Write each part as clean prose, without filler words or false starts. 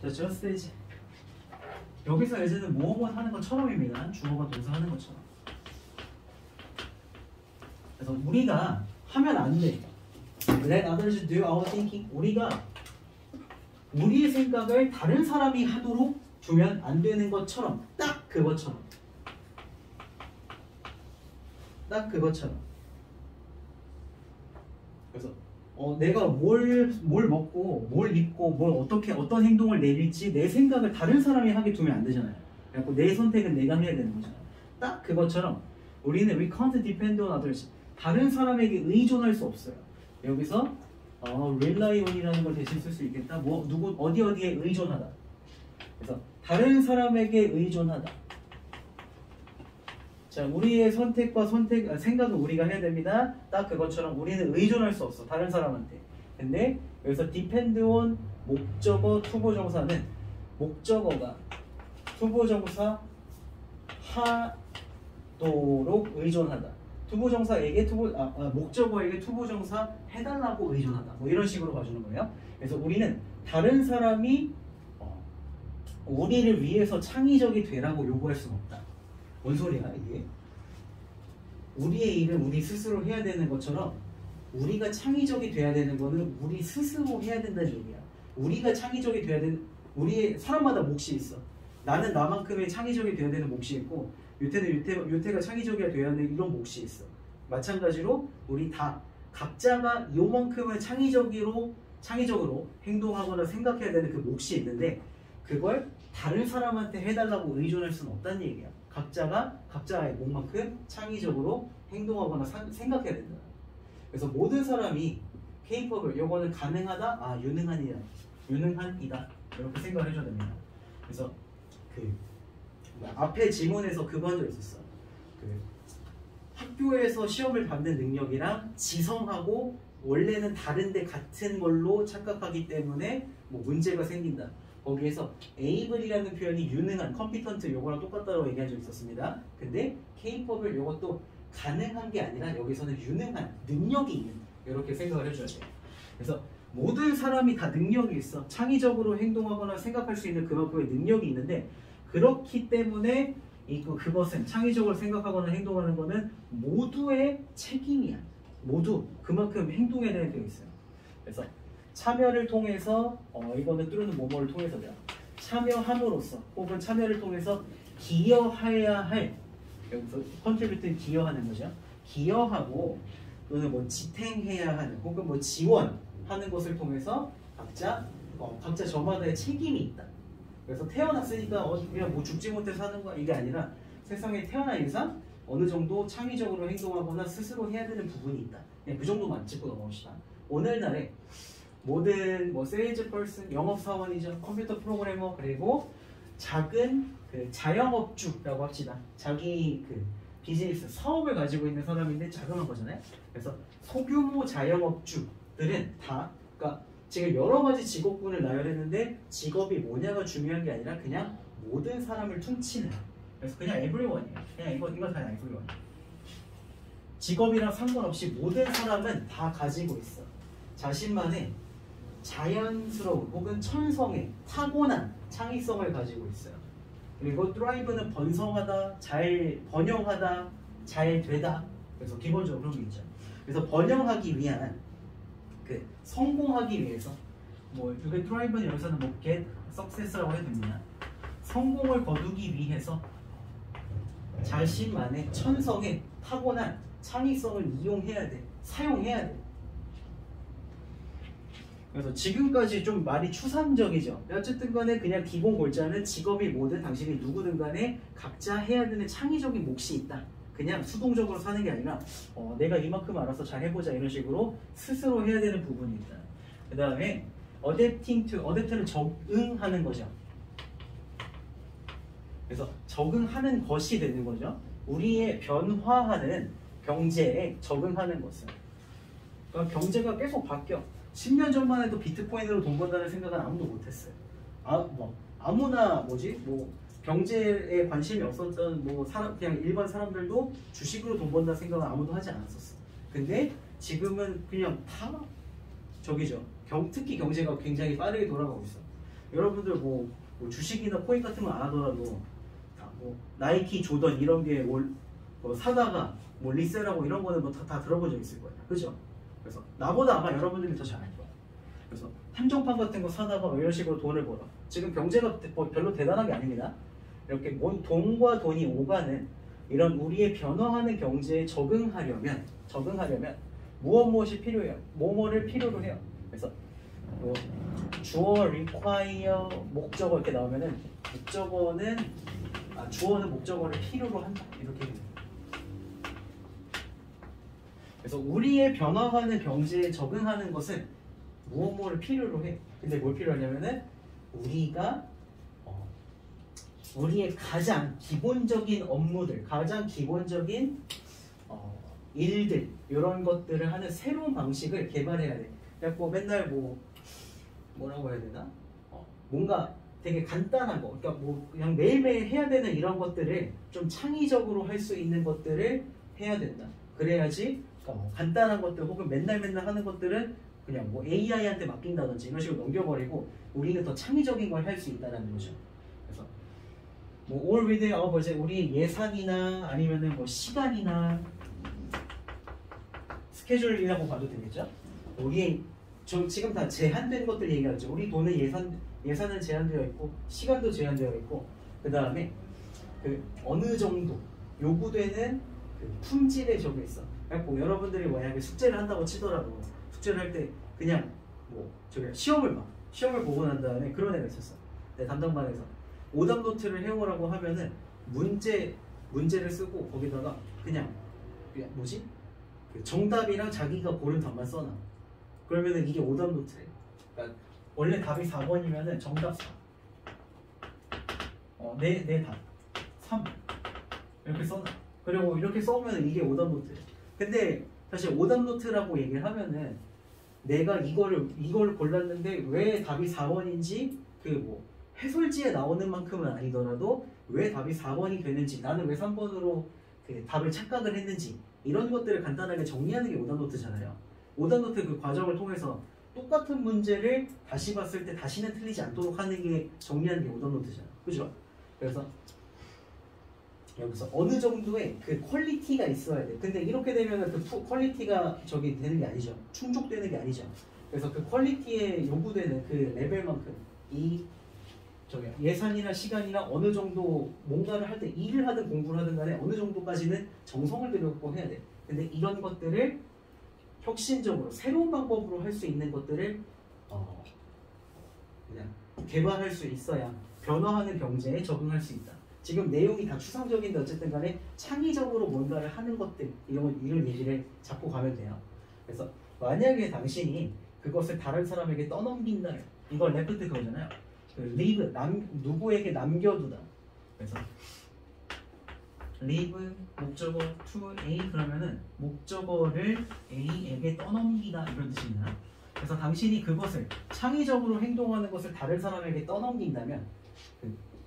자, just as. 여기서 as는 뭐뭐 하는 것처럼입니다. 주어가 동사 하는 것처럼. 그래서 우리가 하면 안 돼. Let others do our thinking. 우리가 우리의 생각을 다른 사람이 하도록 두면 안 되는 것처럼, 딱 그것처럼. 딱 그것처럼. 그래서 내가 뭘 먹고 뭘 입고 뭘 어떤 행동을 내릴지 내 생각을 다른 사람이 하게 두면 안 되잖아요. 그래서 내 선택은 내가 해야 되는 거잖아요. 딱 그것처럼 우리는 we can't depend on others. 다른 사람에게 의존할 수 없어요. 여기서 rely on이라는 걸 대신 쓸 수 있겠다. 어디에 의존하다. 그래서 다른 사람에게 의존하다. 자, 우리의 선택과 생각은 우리가 해야 됩니다. 딱 그것처럼 우리는 의존할 수 없어. 다른 사람한테. 근데 여기서 depend on 목적어 투부정사는 목적어가 투부정사 하도록 의존하다. 목적어에게 투부정사 해달라고 의존하다. 뭐 이런 식으로 봐주는 거예요. 그래서 우리는 다른 사람이 우리를 위해서 창의적이 되라고 요구할 수는 없다. 뭔 소리야 이게? 우리의 일은 우리 스스로 해야 되는 것처럼 우리가 창의적이 돼야 되는 거는 우리 스스로 해야 된다는 얘기야. 우리가 창의적이 돼야 되는 우리의 사람마다 몫이 있어. 나는 나만큼의 창의적이 돼야 되는 몫이 있고 유태가 창의적이야 돼야 하는 이런 몫이 있어. 마찬가지로 우리 다 각자가 요만큼의 창의적으로 행동하거나 생각해야 되는 그 몫이 있는데 그걸 다른 사람한테 해달라고 의존할 수는 없다는 얘기야. 각자가 각자의 몫만큼 창의적으로 행동하거나 생각해야 된다. 그래서 모든 사람이 capable, 요거는 가능하다, 유능한이다 이렇게 생각을 해줘야 됩니다. 그래서 앞에 질문에서 그거 한 적 있었어. 학교에서 시험을 받는 능력이랑 지성하고 원래는 다른데 같은 걸로 착각하기 때문에 뭐 문제가 생긴다. 거기에서 able이라는 표현이 유능한, competent 요거랑 똑같다고 얘기한 적 있었습니다. 근데 capable 요것도 가능한 게 아니라 여기서는 유능한, 능력이 있는 이렇게 생각을 해줘야 돼요. 그래서 모든 사람이 다 능력이 있어. 창의적으로 행동하거나 생각할 수 있는 그만큼의 능력이 있는데 그렇기 때문에 그것은 창의적으로 생각하거나 행동하는 거는 모두의 책임이야. 모두 그만큼 행동해야 되어 있어요. 그래서 참여를 통해서 이거는 뚫는 뭐뭐를 통해서죠. 참여함으로써 혹은 참여를 통해서 기여해야 할 여기서 컨트리뷰트는 기여하는 거죠. 기여하고 또는 뭐 지탱해야 하는 혹은 뭐 지원하는 것을 통해서 각자 저마다의 책임이 있다. 그래서 태어났으니까 그냥 뭐 죽지 못해 사는 거야 이게 아니라 세상에 태어난 이상 어느 정도 창의적으로 행동하거나 스스로 해야 되는 부분이 있다. 그냥 그 정도만 짚고 넘어갑시다. 오늘날에 모든 뭐 세일즈 퍼슨, 영업사원이죠. 컴퓨터 프로그래머 그리고 작은 자영업주라고 합시다. 자기 비즈니스, 사업을 가지고 있는 사람인데 자그마한 거잖아요. 그래서 소규모 자영업주들은 다 그러니까 지금 여러 가지 직업군을 나열했는데 직업이 뭐냐가 중요한 게 아니라 그냥 모든 사람을 퉁치는 그래서 그냥 everyone이에요. 그냥 이거 다 everyone. 직업이랑 상관없이 모든 사람은 다 가지고 있어. 자신만의 자연스러운 혹은 천성의 타고난 창의성을 가지고 있어요. 그리고 thrive는 번성하다, 잘 번영하다, 잘 되다. 그래서 기본적으로 그런 게 있죠. 그래서 번영하기 위한 성공하기 위해서 이게 thrive는 여기서는 get success라고 해도 됩니다. 성공을 거두기 위해서 자신만의 천성의 타고난 창의성을 이용해야 돼. 사용해야 돼. 그래서 지금까지 좀 말이 추상적이죠. 어쨌든 간에 그냥 기본 골자는 직업이 뭐든 당신이 누구든 간에 각자 해야 되는 창의적인 몫이 있다. 그냥 수동적으로 사는 게 아니라 내가 이만큼 알아서 잘 해보자 이런 식으로 스스로 해야 되는 부분이 있다. 그 다음에 adapt는 적응하는 거죠. 그래서 적응하는 것이 되는 거죠. 우리의 변화하는 경제에 적응하는 것은 그러니까 경제가 계속 바뀌어. 10년 전만 해도 비트코인으로 돈 번다는 생각은 아무도 못했어요. 아무나 경제에 관심이 없었던 그냥 일반 사람들도 주식으로 돈 번다는 생각은 아무도 하지 않았었어. 근데 지금은 그냥 다 특히 경제가 굉장히 빠르게 돌아가고 있어. 여러분들 뭐 주식이나 코인 같은 거 안 하더라도 다 뭐 나이키, 조던 이런 게 뭐 사다가 뭐 리셀하고 이런 거는 뭐 다 들어본 적 있을 거예요. 그죠? 그래서 나보다 아마 여러분들이 더 잘 알 거예요. 그래서 한정판 같은 거 사다가 뭐 이런 식으로 돈을 벌어. 지금 경제가 별로 대단한 게 아닙니다. 이렇게 돈과 돈이 오가는 이런 우리의 변화하는 경제에 적응하려면 무엇이 필요해요? 뭐뭐를 필요로 해요. 그래서 뭐 주어, require, 목적어 이렇게 나오면은 주어는 목적어를 필요로 한다 이렇게 됩니다. 그래서 우리의 변화하는 경제에 적응하는 것은 무엇을 필요로 해. 근데 뭘 필요하냐면은 우리의 가장 기본적인 업무들, 가장 기본적인 일들 이런 것들을 하는 새로운 방식을 개발해야 돼. 그래갖고 맨날 뭐라고 해야 되나? 뭔가 되게 간단한 거, 그러니까 뭐 그냥 매일매일 해야 되는 이런 것들을 좀 창의적으로 할 수 있는 것들을 해야 된다. 그래야지 뭐 간단한 것들 혹은 맨날 하는 것들은 그냥 뭐 AI한테 맡긴다든지 이런 식으로 넘겨버리고 우리는 더 창의적인 걸 할 수 있다는 거죠. 그래서 뭐 all with 이제 우리 예산이나 아니면은 뭐 시간이나 스케줄이라고 봐도 되겠죠? 지금 다 제한된 것들 얘기하죠. 우리 돈의 예산은 제한되어 있고 시간도 제한되어 있고 그 다음에 그 어느 정도 요구되는 그 품질에 적혀 있어. 그래갖고 여러분들이 만약에 숙제를 한다고 치더라도 숙제를 할 때 그냥 시험을 보고 난 다음에 그런 애가 있었어. 내 담당반에서 오답 노트를 해오라고 하면은 문제를 쓰고 거기다가 그냥 뭐지? 그 정답이랑 자기가 고른 답만 써놔. 그러면은 이게 오답 노트래. 그러니까 원래 답이 4번이면은 정답 4. 내 답 3. 이렇게 써놔. 그리고 이렇게 써오면 이게 오답 노트래. 근데 사실 오답 노트라고 얘기를 하면은 내가 이걸 골랐는데 왜 답이 4번인지 해설지에 나오는 만큼은 아니더라도 왜 답이 4번이 되는지 나는 왜 3번으로 그 답을 착각을 했는지 이런 것들을 간단하게 정리하는 게 오답 노트잖아요. 오답 노트 그 과정을 통해서 똑같은 문제를 다시 봤을 때 다시는 틀리지 않도록 하는 게 정리하는 게 오답 노트잖아요. 그죠? 그래서 여기서 어느 정도의 그 퀄리티가 있어야 돼. 근데 이렇게 되면 그 퀄리티가 되는 게 아니죠. 충족되는 게 아니죠. 그래서 그 퀄리티에 요구되는 그 레벨만큼 예산이나 시간이나 어느 정도 뭔가를 할 때 일을 하든 공부를 하든 간에 어느 정도까지는 정성을 들여고 해야 돼. 근데 이런 것들을 혁신적으로 새로운 방법으로 할 수 있는 것들을 그냥 개발할 수 있어야 변화하는 경제에 적응할 수 있다. 지금 내용이 다 추상적인데 어쨌든 간에 창의적으로 뭔가를 하는 것들 이런 얘기를 잡고 가면 돼요. 그래서 만약에 당신이 그것을 다른 사람에게 떠넘긴다. 이거 레프트 그거잖아요. leave 누구에게 남겨두다. 그래서 leave 목적어 to A 그러면은 목적어를 A에게 떠넘기다 이런 뜻입니다. 그래서 당신이 그것을 창의적으로 행동하는 것을 다른 사람에게 떠넘긴다면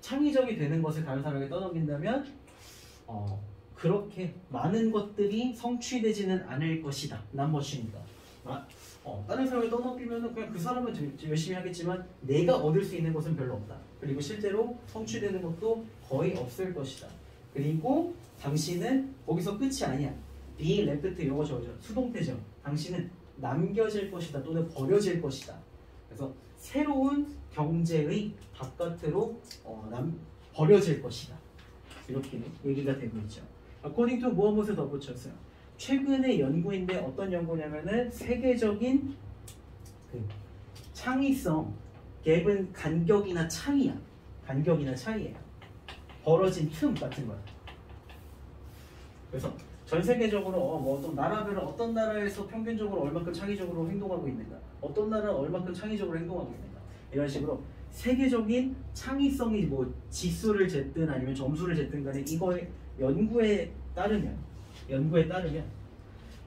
창의적이 되는 것을 다른 사람에게 떠넘긴다면 그렇게 많은 것들이 성취되지는 않을 것이다. 남머신이다. 다른 사람을 떠넘기면 그냥 그 사람은 열심히 하겠지만 내가 얻을 수 있는 것은 별로 없다. 그리고 실제로 성취되는 것도 거의 없을 것이다. 그리고 당신은 거기서 끝이 아니야. be left 이거 수동태죠. 당신은 남겨질 것이다 또는 버려질 것이다. 그래서 새로운 경제의 바깥으로 버려질 것이다. 이렇게 얘기가 되고 있죠. According to 무엇을 덧붙였어요. 최근의 연구인데 어떤 연구냐면은 세계적인 창의성 갭은 간격이나 차이야. 간격이나 차이예요. 벌어진 틈 같은 거야. 그래서 전 세계적으로 어떤 나라에서 평균적으로 얼마큼 창의적으로 행동하고 있는가, 어떤 나라는 얼마큼 창의적으로 행동하고 있는가 이런 식으로 세계적인 창의성이 지수를 쟀든 아니면 점수를 쟀든 간에 이거의 연구에 따르면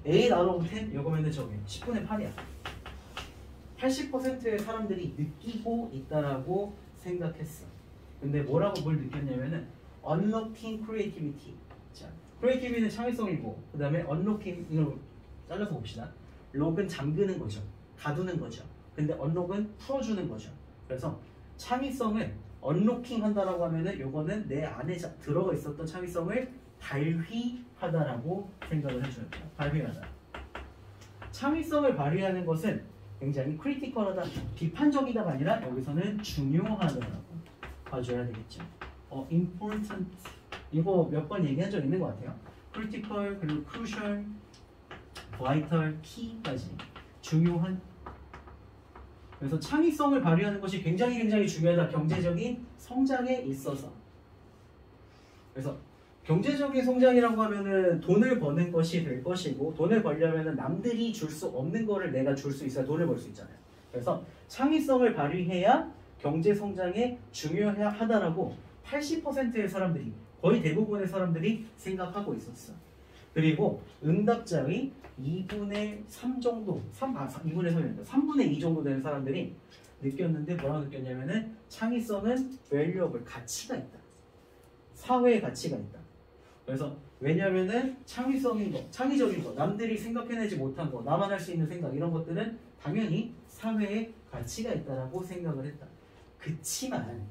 A 나눠 10 이거면은 10분의 8이야. 80%의 사람들이 느끼고 있다라고 생각했어. 근데 뭘 느꼈냐면은 unlocking creativity. 자, creativity는 창의성이고 그 다음에 unlocking 이걸 잘라서 봅시다. lock은 잠그는 거죠. 가두는 거죠. 근데 unlock은 풀어주는 거죠. 그래서 창의성을 언로킹 한다라고 하면은 요거는 내 안에 들어가 있었던 창의성을 발휘하다라고 생각을 해줘야 돼요. 발휘하다. 창의성을 발휘하는 것은 굉장히 크리티컬하다, 비판적이다가 아니라 여기서는 중요하다라고 봐줘야 되겠죠. important 이거 몇 번 얘기한 적 있는 것 같아요. critical 그리고 crucial, vital, key까지 중요한. 그래서 창의성을 발휘하는 것이 굉장히 중요하다. 경제적인 성장에 있어서. 그래서 경제적인 성장이라고 하면은 돈을 버는 것이 될 것이고, 돈을 벌려면은 남들이 줄 수 없는 거를 내가 줄 수 있어야 돈을 벌 수 있잖아요. 그래서 창의성을 발휘해야 경제 성장에 중요하다라고 80%의 사람들이, 거의 대부분의 사람들이 생각하고 있었어. 그리고 응답자의 2분의 3 정도, 2분의 3이니까 3분의 2 정도 되는 사람들이 느꼈는데, 뭐라고 느꼈냐면은 창의성은 valuable, 가치가 있다. 사회의 가치가 있다. 그래서 왜냐면은 창의적인 거, 남들이 생각해내지 못한 거, 나만 할 수 있는 생각, 이런 것들은 당연히 사회에 가치가 있다라고 생각을 했다. 그치만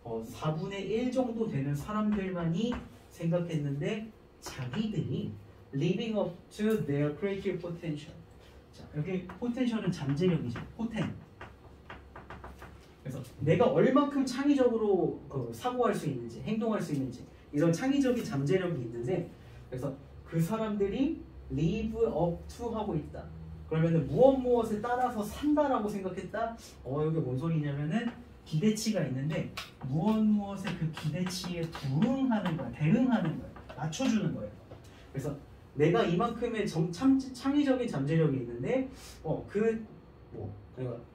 4분의 1 정도 되는 사람들만이 생각했는데, 자기들이 living up to their creative potential. 자, 여기 potential은 잠재력이죠. 포텐. 그래서 내가 얼만큼 창의적으로 사고할 수 있는지, 행동할 수 있는지, 이런 창의적인 잠재력이 있는데, 그래서 그 사람들이 live up to 하고 있다. 그러면은 무엇을 따라서 산다라고 생각했다. 여기 뭔 소리냐면은 기대치가 있는데 무엇에 그 기대치에 대응하는 거야. 맞춰주는 거예요. 그래서 내가 이만큼의 창의적인 잠재력이 있는데 그러니까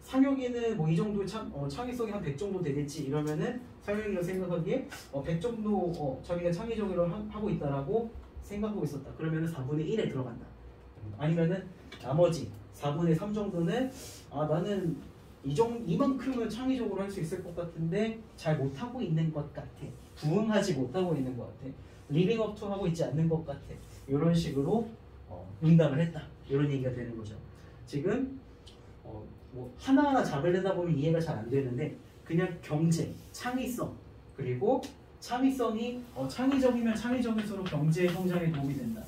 상혁이는 뭐 이 정도 창의성이 한 100 정도 되겠지, 이러면은 상혁이가 생각하기에 100 정도 자기가 창의적으로 하고 있다라고 생각하고 있었다. 그러면은 4분의 1에 들어간다. 아니면은 나머지 4분의 3 정도는 나는 이만큼은 창의적으로 할 수 있을 것 같은데 잘 못하고 있는 것 같아. 부응하지 못하고 있는 것 같아. living up to 하고 있지 않는 것 같아. 이런 식으로 응답을 했다. 이런 얘기가 되는 거죠. 지금 뭐 하나하나 잡으려다 보면 이해가 잘 안 되는데, 그냥 경제, 창의성, 그리고 창의성이 창의적이면 창의적일수록 경제 성장에 도움이 된다.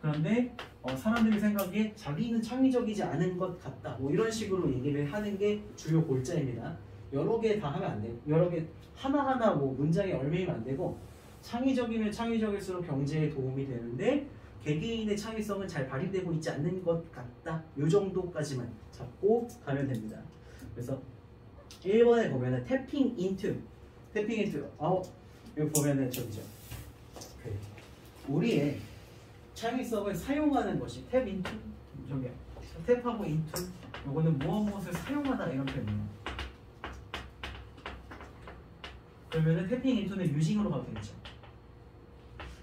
그런데 사람들이 생각에 자기는 창의적이지 않은 것 같다. 뭐 이런 식으로 얘기를 하는 게 주요 골자입니다. 여러 개 다 하면 안 돼요. 여러 개 하나하나 뭐 문장에 얽매이면 안 되고, 창의적이면 창의적일수록 경제에 도움이 되는데 개개인의 창의성은 잘 발휘되고 있지 않는 것 같다. 이 정도까지만 잡고 가면 됩니다. 그래서 1번에 보면은 tapping into 여기 보면은 저기죠. 우리의 창의성을 사용하는 것이 tap into, 저기요. 탭하고 into, 요거는 무엇을 사용하다 이런 표현이에요. 그러면은 tapping into는 using으로 가도 되겠죠.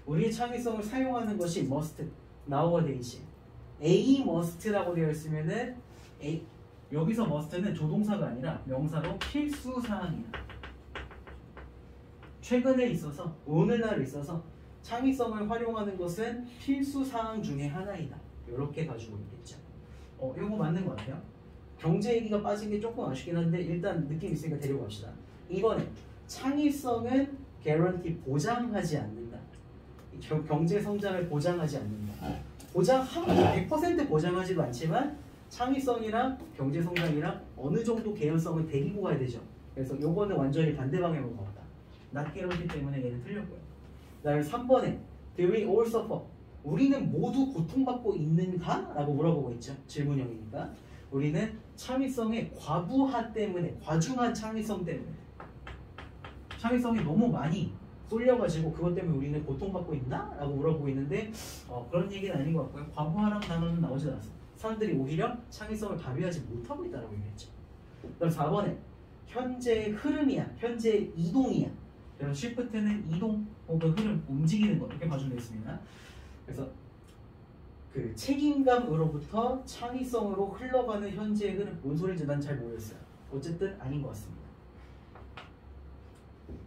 우리의 창의성을 사용하는 것이 must, nowadays. A must라고 되어 있으면은 여기서 must는 조동사가 아니라 명사로 필수 사항이야. 최근에 있어서, 오늘날에 있어서 창의성을 활용하는 것은 필수 사항 중에 하나이다. 이렇게 가지고 있겠죠. 이거 맞는 것 같아요. 경제 얘기가 빠진 게 조금 아쉽긴 한데 일단 느낌 있으니까 데리고 갑시다. 이번에 창의성은 guarantee, 보장하지 않는다. 경제 성장을 보장하지 않는다. 100% 보장하지도 않지만 창의성이랑 경제 성장이랑 어느 정도 개연성을 데리고 가야 되죠. 그래서 요거는 완전히 반대 방향으로 가봤다. not guarantee 때문에 얘는 틀렸고요. 그다음에 3번에 do we all suffer? 우리는 모두 고통받고 있는가? 라고 물어보고 있죠. 질문형이니까. 우리는 창의성의 과부하 때문에, 과중한 창의성 때문에, 창의성이 너무 많이 쏠려가지고 그것 때문에 우리는 고통받고 있나? 라고 물어보고 있는데 그런 얘기는 아닌 것 같고요. 과부하라는 단어는 나오지 않았어. 사람들이 오히려 창의성을 발휘하지 못하고 있다고 얘기했죠. 그다음 4번에 현재의 흐름이야, 현재의 이동이야. 그래서 shift는 이동 혹은 흐름, 움직이는 것, 이렇게 봐주면 되겠습니다. 그래서 그 책임감으로부터 창의성으로 흘러가는 현재의 흐름, 뭔 소리인지 난 잘 모르겠어요. 어쨌든 아닌 것 같습니다.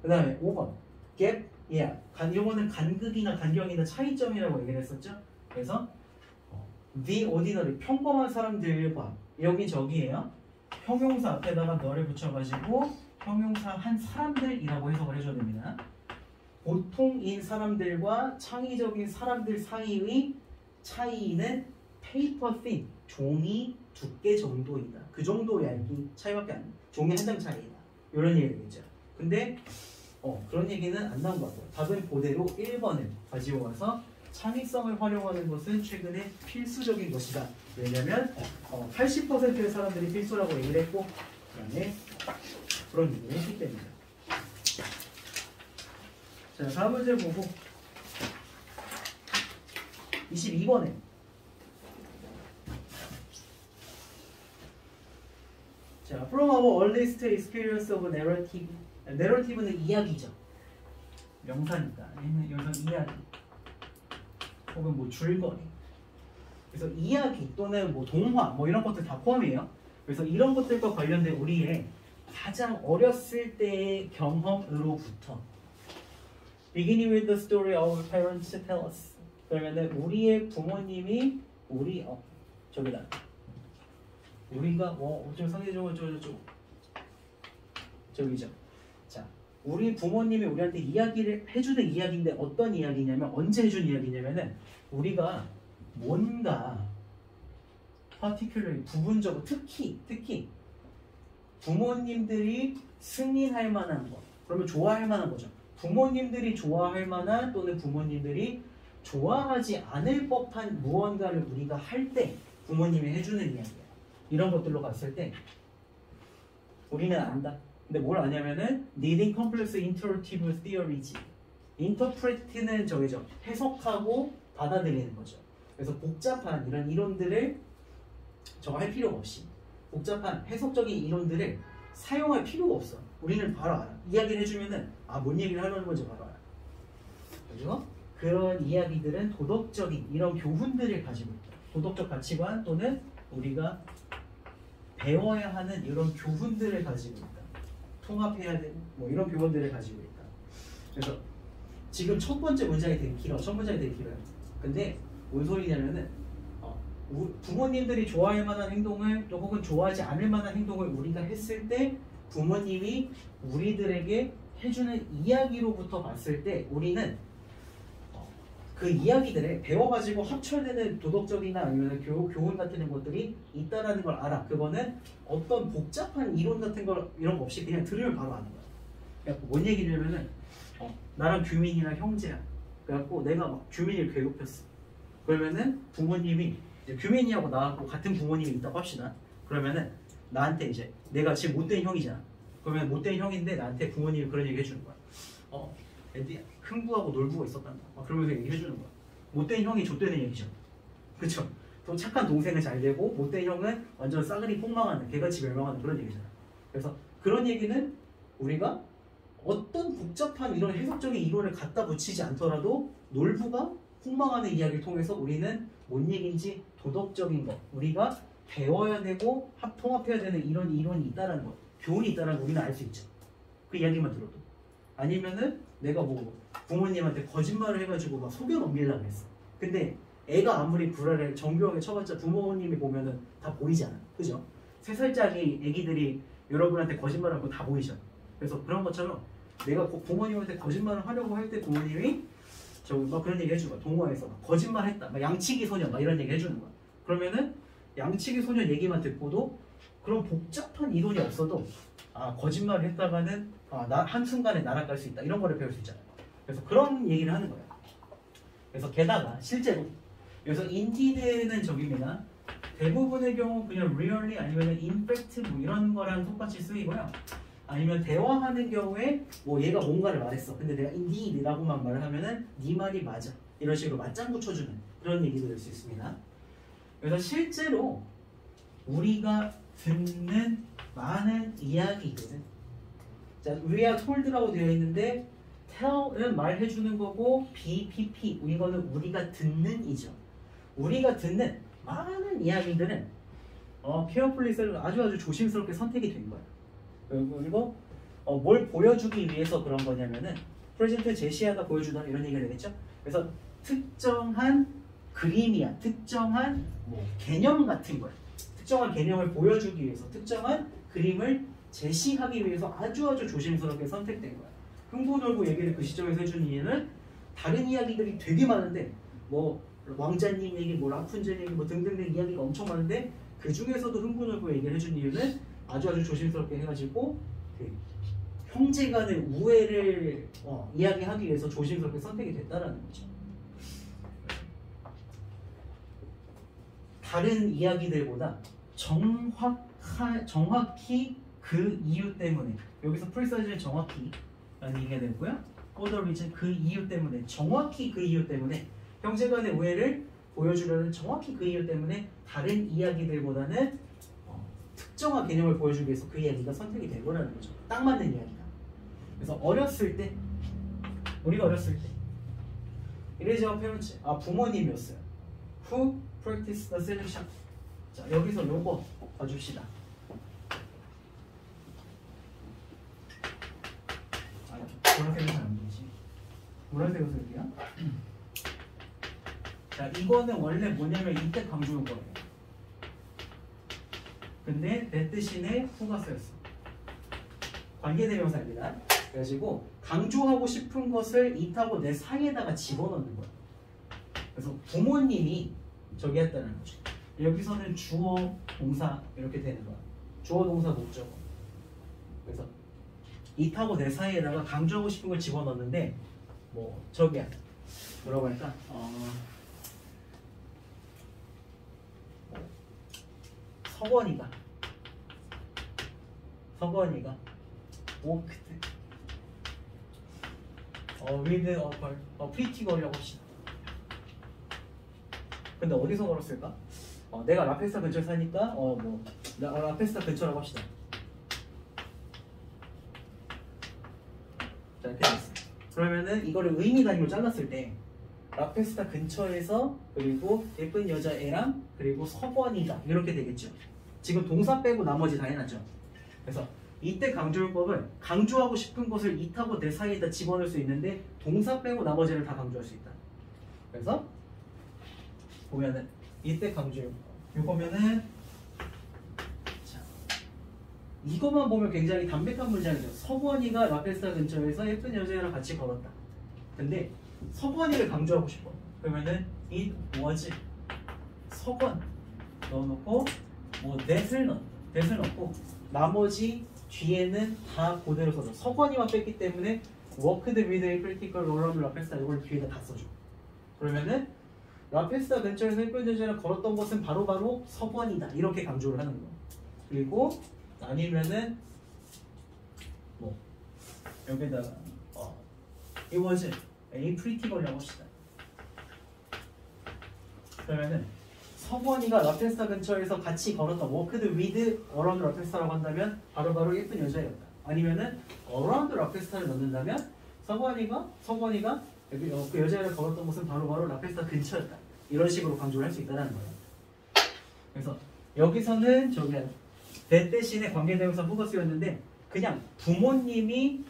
그 다음에 5번 gap, 이거는 간극이나 간격이나 차이점이라고 얘기를 했었죠. 그래서 the ordinary, 평범한 사람들과, 여기 저기예요. 형용사 앞에다가 너를 붙여가지고 형용사 한 사람들이라고 해석을 해줘야 됩니다. 보통인 사람들과 창의적인 사람들 사이의 차이는 paper thin, 종이 두께 정도이다. 그 정도 얇기 차이밖에 안 나. 종이 한 장 차이다. 이런 얘기가 되겠죠. 근데 그런 얘기는 안 나온 것 같아요. 답은 그대로 1번을 가지고 와서 창의성을 활용하는 것은 최근에 필수적인 것이다. 왜냐면 80%의 사람들이 필수라고 얘기를 했고 그 다음에 그런 얘기를 했기 때문이다. 자, 다음 문제 보고 22번에 자, from our earliest experience of narrative. narrative는 이야기죠. 명사니까. 얘는 여기서 이야기. 혹은 뭐 줄거리. 그래서 이야기 또는 뭐 동화 뭐 이런 것들 다 포함이에요. 그래서 이런 것들과 관련된 우리의 가장 어렸을 때의 경험으로부터 beginning with the story our parents tell us. 그러면은 우리의 부모님이 저기다. 우리가 좀 상대적으로 저기죠. 자, 우리 부모님이 우리한테 이야기를 해주는 이야기인데 어떤 이야기냐면 언제 해준 이야기냐면은 우리가 뭔가 particularly 부분적으로 특히 부모님들이 승인할 만한 것 그러면 좋아할 만한 거죠. 부모님들이 좋아할 만한 또는 부모님들이 좋아하지 않을 법한 무언가를 우리가 할 때 부모님이 해주는 이야기야. 이런 것들로 갔을 때 우리는 안다. 근데 뭘 아냐면은 needing complex interpretive theories. interpret는 저기죠. 해석하고 받아들이는 거죠. 그래서 복잡한 이런 이론들을 저거 할 필요가 없이 복잡한 해석적인 이론들을 사용할 필요가 없어. 우리는 바로 알아. 이야기를 해주면은 뭔 얘기를 하려는 건지 바로 알아. 그죠? 그런 이야기들은 도덕적인 이런 교훈들을 가지고 있다. 도덕적 가치관 또는 우리가 배워야 하는 이런 교훈들을 가지고 있다. 통합해야 되는 뭐 이런 교훈들을 가지고 있다. 그래서 지금 첫 번째 문장이 되게 길어. 첫 문장이 되게 길어요. 근데 뭔 소리냐면은 부모님들이 좋아할 만한 행동을 또 혹은 좋아하지 않을 만한 행동을 우리가 했을 때 부모님이 우리들에게 해주는 이야기로부터 봤을 때 우리는 그 이야기들에 배워가지고 합쳐되는 도덕적이나 아니면 교훈 같은 것들이 있다라는 걸 알아. 그거는 어떤 복잡한 이론 같은 걸 이런 거 없이 그냥 들으면 바로 아는 거야. 그래갖고 뭔 얘기냐면은 나랑 규민이랑 형제야. 그래갖고 내가 막 규민이를 괴롭혔어. 그러면은 부모님이 이제 규민이하고 나하고 같은 부모님이 있다고 합시다. 그러면은 나한테 이제 내가 지금 못된 형이잖아. 그러면 못된 형인데 나한테 부모님이 그런 얘기 해주는 거야. 애들이 흥부하고 놀부가 있었단다. 막 그러면서 얘기해주는 거야. 못된 형이 좆되는 얘기죠. 그쵸? 또 착한 동생은 잘 되고 못된 형은 완전 싸그리 폭망하는 개같이 멸망하는 그런 얘기잖아. 그래서 그런 얘기는 우리가 어떤 복잡한 이런 해석적인 이론을 갖다 붙이지 않더라도 놀부가 폭망하는 이야기를 통해서 우리는 뭔 얘기인지 도덕적인 것 우리가 배워야 되고 통합해야 되는 이런 이론이 있다는 것 교훈이 있다는 걸 우리는 알 수 있죠. 그 이야기만 들어도. 아니면은 내가 뭐 부모님한테 거짓말을 해가지고 막 속여 넘기려고 했어. 근데 애가 아무리 불알을 정교하게 쳐봤자 부모님이 보면은 다 보이잖아. 그죠? 3살짜리 애기들이 여러분한테 거짓말하고 다 보이잖아. 그래서 그런 것처럼 내가 부모님한테 거짓말을 하려고 할 때 부모님이 막 그런 얘기 해주는 거야. 동화에서 막 거짓말했다. 막 양치기 소년 막 이런 얘기 해주는 거야. 그러면은 양치기 소년 얘기만 듣고도 그런 복잡한 이론이 없어도 거짓말을 했다가는 한순간에 날아갈 수 있다. 이런 거를 배울 수 있잖아요. 그래서 그런 얘기를 하는 거예요. 그래서 게다가 실제로 여기서 indeed는 저기입니다. 대부분의 경우 그냥 really 아니면 in fact 뭐 이런 거랑 똑같이 쓰이고요. 아니면 대화하는 경우에 뭐 얘가 뭔가를 말했어. 근데 내가 indeed라고만 말을 하면은 네 말이 맞아. 이런 식으로 맞장구 쳐주는 그런 얘기도 될 수 있습니다. 그래서 실제로 우리가 듣는 많은 이야기들은 자, we are told라고 되어 있는데 tell은 말해주는 거고 BPP 이거는 우리가 듣는 이죠. 우리가 듣는 많은 이야기들은 carefully 아주 조심스럽게 선택이 된 거예요. 그리고 뭘 보여주기 위해서 그런 거냐면은 프레젠트 제시하다 보여주다 이런 얘기가 되겠죠. 그래서 특정한 그림이야 특정한 뭐 개념 같은 거야. 특정한 개념을 보여주기 위해서 특정한 그림을 제시하기 위해서 아주 조심스럽게 선택된 거야. 흥부놀부 얘기를 그 시점에서 해준 이유는 다른 이야기들이 되게 많은데 뭐 왕자님 얘기, 뭐 라푼젤 얘기, 뭐 등등등 이야기가 엄청 많은데 그 중에서도 흥부놀부 얘기를 해준 이유는 아주 조심스럽게 해가지고 그 형제간의 우애를 이야기하기 위해서 조심스럽게 선택이 됐다라는 거죠. 다른 이야기들보다 정확히 그 이유 때문에, 여기서 프리사이즈는 정확히 라는 얘기가 되고요. for the reason, 그 이유 때문에, 정확히 그 이유 때문에, 형제간의 우애를 보여주려는 정확히 그 이유 때문에 다른 이야기들보다는 특정한 개념을 보여주기 위해서 그 이야기가 선택이 되고라는 거죠. 딱 맞는 이야기가. 그래서 어렸을 때, 우리가 어렸을 때 이래저래 페런츠, 부모님이었어요. Who practice the selection. 자, 여기서 요거 봐줍시다. 보라색은 잘 안 보이지? 보라색을 쓸게요. 자, 이거는 원래 뭐냐면 이때 강조한 거예요. 근데 내 대신에 who가 쓰였어. 관계대명사입니다. 그래가지고 강조하고 싶은 것을 it하고 내 사이에다가 집어넣는 거야. 그래서 부모님이 저기 했다는 거죠. 여기서는 주어, 동사 이렇게 되는 거야. 주어, 동사, 목적어. 그래서 it하고 내 사이에다가 강조하고 싶은 걸 집어넣는데 뭐 저기야. 뭐라고 할까? 서건이가 walked with a pretty girl이라고 합시다. 근데 어디서 걸었을까? 내가 라페스타 근처에 사니까 라페스타 근처라고 합시다. 자, 이렇게 됐어. 그러면은 이거를 의미 단위로 잘랐을 때 라페스타 근처에서 그리고 예쁜 여자애랑 그리고 서건이다 이렇게 되겠죠. 지금 동사 빼고 나머지 다 해놨죠. 그래서 이때 강조율법은 강조하고 싶은 것을 it하고 내 사이에다 집어넣을 수 있는데 동사 빼고 나머지를 다 강조할 수 있다. 그래서 보면은 이때 강조율법 이거면은 자, 이것만 보면 굉장히 담백한 문장이죠. 서건이가 라페스타 근처에서 예쁜 여자애랑 같이 걸었다. 근데 서건이를 강조하고 싶어. 그러면은 it was 서건 넣어놓고 that을 넣고 나머지 뒤에는 다 그대로 써줘. 서건이만 뺐기 때문에 worked with a pretty girl around 라페스타 이걸 뒤에다 다 써줘. 그러면은 라페스타 근처에서 예쁜 여자랑 걸었던 것은 바로 서건이다 이렇게 강조를 하는 거. 그리고 아니면은 여기다가 it was a pretty girl이라고 합시다. 그러면은 서건이가 라페스타 근처에서 같이 걸었던 walked with around 라페스타라고 한다면 바로 예쁜 여자였다. 아니면은 around 라페스타를 넣는다면 서건이가 여기 그 여자애를 걸었던 곳은 바로 라페스타 근처였다. 이런 식으로 강조를 할 수 있다는 거예요. 그래서 여기서는 that 대신에 관계대명사 who가 쓰였는데 그냥 부모님이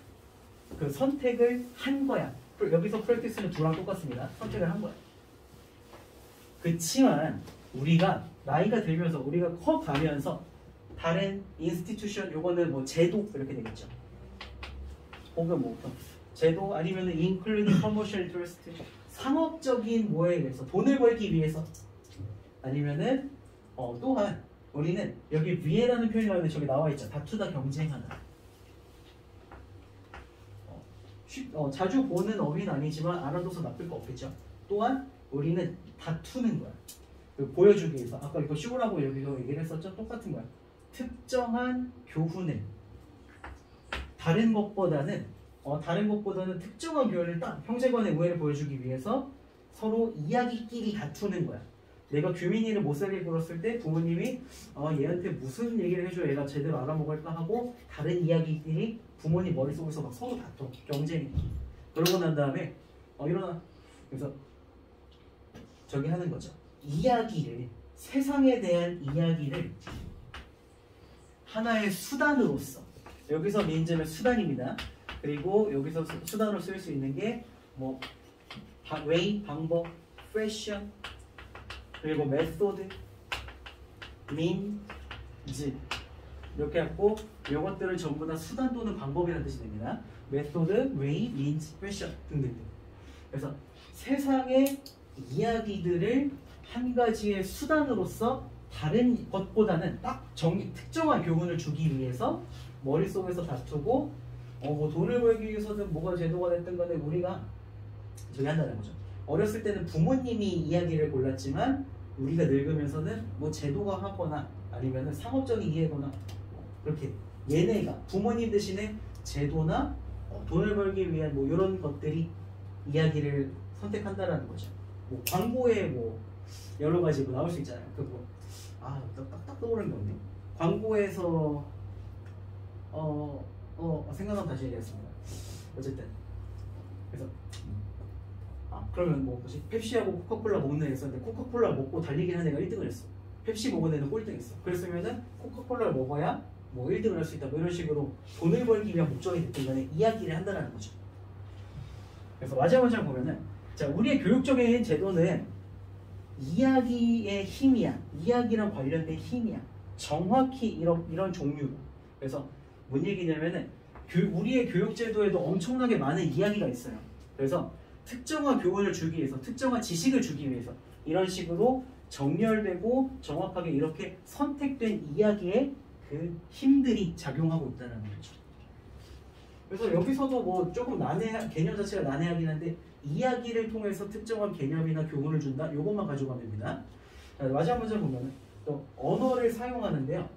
그 선택을 한 거야. 여기서 practice는 두랑 똑같습니다. 선택을 한 거야. 그치만 우리가 나이가 들면서 우리가 커가면서 다른 인스티튜션 요거는 제도 이렇게 되겠죠. 혹은 제도 아니면은 including commercial interest 상업적인 뭐에 대해서 돈을 벌기 위해서 아니면은 또한 우리는 여기 위에라는 표현이 나오는데 저기 나와 있죠. 다투다 경쟁하다. 자주 보는 어휘는 아니지만 알아둬서 나쁠 거 없겠죠. 또한 우리는 다투는 거야. 보여주기 위해서 아까 이거 쇼라고 여기서 얘기를 했었죠. 똑같은 거야. 특정한 교훈을 다른 것보다는 특정한 교훈을 딱 형제간의 우애를 보여주기 위해서 서로 이야기끼리 다투는 거야. 내가 규민이를 못 살게 굴었을 때 부모님이 얘한테 무슨 얘기를 해줘야 얘가 제대로 알아먹을까 하고 다른 이야기끼리 부모님 머릿속에서 막 서로 다퉈. 경쟁이. 그러고 난 다음에 일어나. 그래서 저기 하는 거죠. 이야기를 세상에 대한 이야기를 하나의 수단으로서 여기서 민즈는 수단입니다. 그리고 여기서 수단으로 쓸 수 있는 게 way, 방법, fashion 그리고 method, means 이렇게 하고 이것들을 전부 다 수단 또는 방법이라는 뜻이 됩니다. 메소드, 웨이, 민스, 패션 등등등. 그래서 세상의 이야기들을 한 가지의 수단으로서 다른 것보다는 딱 특정한 교훈을 주기 위해서 머릿속에서 다투고 뭐 돈을 벌기 위해서든 뭐가 제도가 됐든 간에 우리가 저기 한다는 거죠. 어렸을 때는 부모님이 이야기를 골랐지만 우리가 늙으면서는 뭐 제도가 하거나 아니면 상업적인 이해거나 그렇게 얘네가 부모님 대신에 제도나 돈을 벌기 위한 뭐 이런 것들이 이야기를 선택한다라는 거죠. 뭐 광고에 뭐 여러 가지 뭐 나올 수 있잖아요. 딱딱 떠오르는 게 없네. 광고에서 생각나면 다시 얘기하겠습니다. 어쨌든 그래서 그러면 뭐 뭐지? 펩시하고 코카콜라 먹는 애가 있었는데 코카콜라 먹고 달리기를 하는 애가 1등을 했어. 펩시 먹은 애는 꼴등했어. 그랬으면은 코카콜라를 먹어야 뭐 1등을 할 수 있다. 뭐 이런 식으로 돈을 벌기 위한 목적이 됐든 간에 이야기를 한다는 거죠. 그래서 마지막 문장 보면은 자, 우리의 교육적인 제도는 이야기의 힘이야. 이야기랑 관련된 힘이야. 정확히 이런 종류. 그래서 뭔 얘기냐면은 우리의 교육 제도에도 엄청나게 많은 이야기가 있어요. 그래서 특정한 교훈을 주기 위해서, 특정한 지식을 주기 위해서 이런 식으로 정렬되고 정확하게 이렇게 선택된 이야기에 그 힘들이 작용하고 있다는 거죠. 그래서 여기서도 뭐 조금 개념 자체가 난해하긴 한데 이야기를 통해서 특정한 개념이나 교훈을 준다? 이것만 가져가면 됩니다. 마지막 문제 보면 또 언어를 사용하는데요.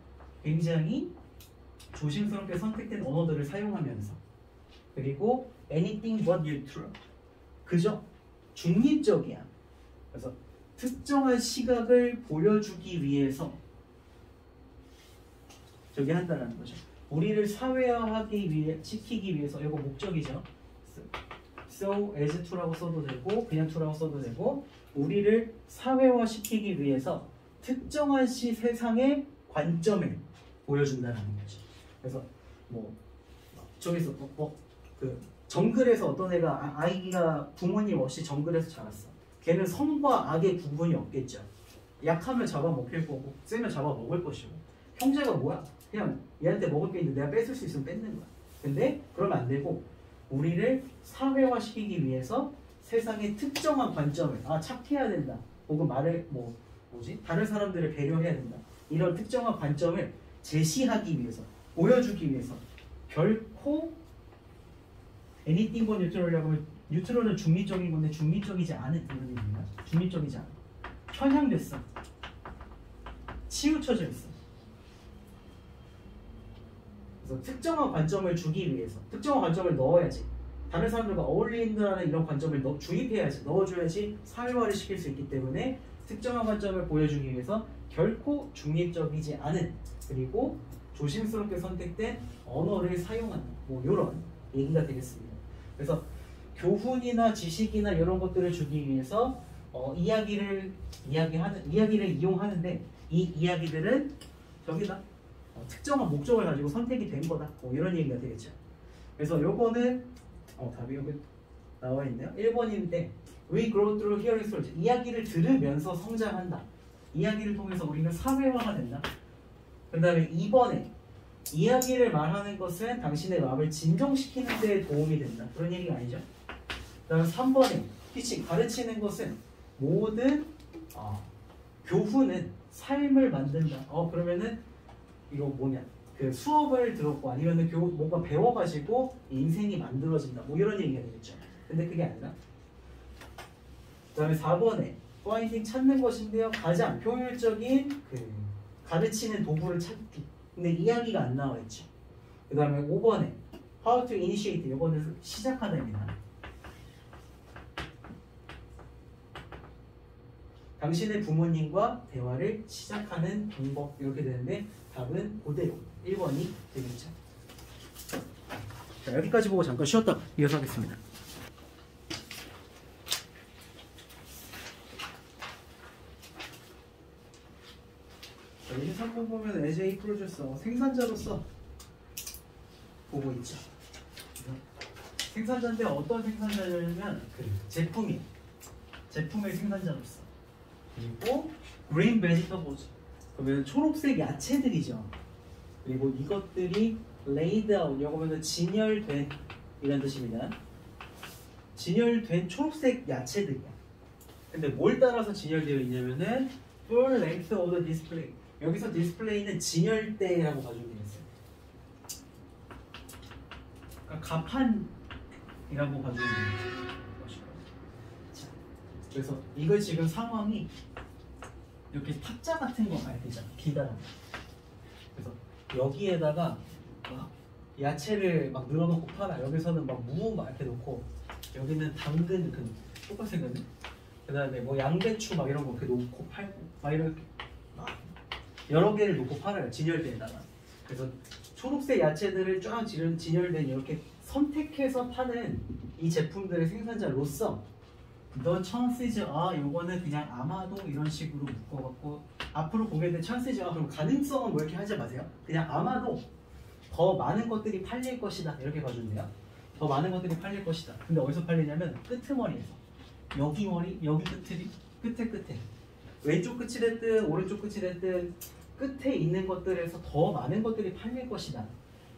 굉장히 조심스럽게 선택된 언어들을 사용하면서 그리고 anything but neutral. 그죠? 중립적이야. 그래서 특정한 시각을 보여주기 위해서 저기 한다는 거죠. 우리를 시키기 위해서 이거 목적이죠. so as to라고 써도 되고 그냥 to라고 써도 되고 우리를 사회화시키기 위해서 특정한 세상의 관점을 보여준다는 거죠. 그래서 뭐 저기서 정글에서 어떤 애가 아이가 부모님 없이 정글에서 자랐어. 걔는 선과 악의 구분이 없겠죠. 약하면 잡아먹힐 거고 세면 잡아먹을 것이고 형제가 뭐야? 그냥 얘한테 먹을 게 있는데 내가 뺏을 수 있으면 뺏는 거야. 근데 그러면 안 되고 우리를 사회화시키기 위해서 세상의 특정한 관점을 착해야 된다. 혹은 다른 사람들을 배려해야 된다. 이런 특정한 관점을 제시하기 위해서 보여주기 위해서 결코 anything but neutral이라고 하면 뉴트럴은 중립적인 건데 중립적이지 않은 이런 의미입니다. 중립적이지 않아. 편향됐어. 치우쳐져 있어. 그래서 특정한 관점을 주기 위해서 특정한 관점을 넣어야지. 다른 사람들과 어울린다는 이런 관점을 주입해야지. 넣어줘야지 사회화를 시킬 수 있기 때문에 특정한 관점을 보여주기 위해서 결코 중립적이지 않은 그리고 조심스럽게 선택된 언어를 사용하는 뭐 이런 얘기가 되겠습니다. 그래서 교훈이나 지식이나 이런 것들을 주기 위해서 이야기를 이용하는데 이 이야기들은 저기다 특정한 목적을 가지고 선택이 된 거다. 뭐 이런 얘기가 되겠죠. 그래서 요거는 답이 여기 나와 있네요. 1번인데 We grow through hearing stories. 이야기를 들으면서 성장한다. 이야기를 통해서 우리는 사회화가 된다. 그 다음에 2번에 이야기를 말하는 것은 당신의 마음을 진정시키는 데 도움이 된다. 그런 얘기가 아니죠. 그 다음에 3번에 teaching, 가르치는 것은 모든 교훈은 삶을 만든다. 그러면은 이거 뭐냐? 그 수업을 들었고 아니면은 뭔가 배워가지고 인생이 만들어진다. 뭐 이런 얘기가 되겠죠. 근데 그게 아니라 그 다음에 4번에 finding 찾는 것인데요. 가장 효율적인 그 가르치는 도구를 찾기. 근데 이야기가 안 나와 있죠. 그 다음에 5번에 how to initiate. 이거는 시작하다입니다. 당신의 부모님과 대화를 시작하는 방법 이렇게 되는데 답은 그대로 1번이 되겠죠. 자, 여기까지 보고 잠깐 쉬었다 이어서 하겠습니다. 자, 23번 보면 AJ 프로듀서 생산자로서 보고 있죠. 생산자인데 어떤 생산자냐면 제품의 생산자로서. 그리고 green vegetables 그러면 초록색 야채들이죠. 그리고 이것들이 laid out, 요거는 진열된 이런 뜻입니다. 진열된 초록색 야채들이야. 근데 뭘 따라서 진열되어 있냐면은 full length of the display. 여기서 디스플레이는 진열대라고 봐주면 되겠어요. 그러니까 가판이라고 봐주면 되겠어요. 자, 그래서 이걸 지금 상황이 이렇게 탁자 같은 거 가야 되잖아. 기다란. 그래서 여기에다가 막 야채를 막 늘어놓고 팔아. 여기서는 막 무 막 이렇게 놓고, 여기는 당근 그 똑같이 생겼네. 그 다음에 뭐 양배추 막 이런 거 이렇게 놓고 팔고 막 이렇게 여러 개를 놓고 팔아요. 진열대에다가. 그래서 초록색 야채들을 쫙 진열된 이렇게 선택해서 파는 이 제품들의 생산자로서 The chances are, 요거는 그냥 아마도 이런 식으로 묶어갖고 앞으로 보게 될 chances are, 그럼 가능성은 뭐 이렇게 하지 마세요. 그냥 아마도 더 많은 것들이 팔릴 것이다 이렇게 봐주면 돼요. 더 많은 것들이 팔릴 것이다. 근데 어디서 팔리냐면 끄트머리에서. 여기 머리, 여기 끝에 왼쪽 끝이 됐든 오른쪽 끝이 됐든 끝에 있는 것들에서 더 많은 것들이 팔릴 것이다.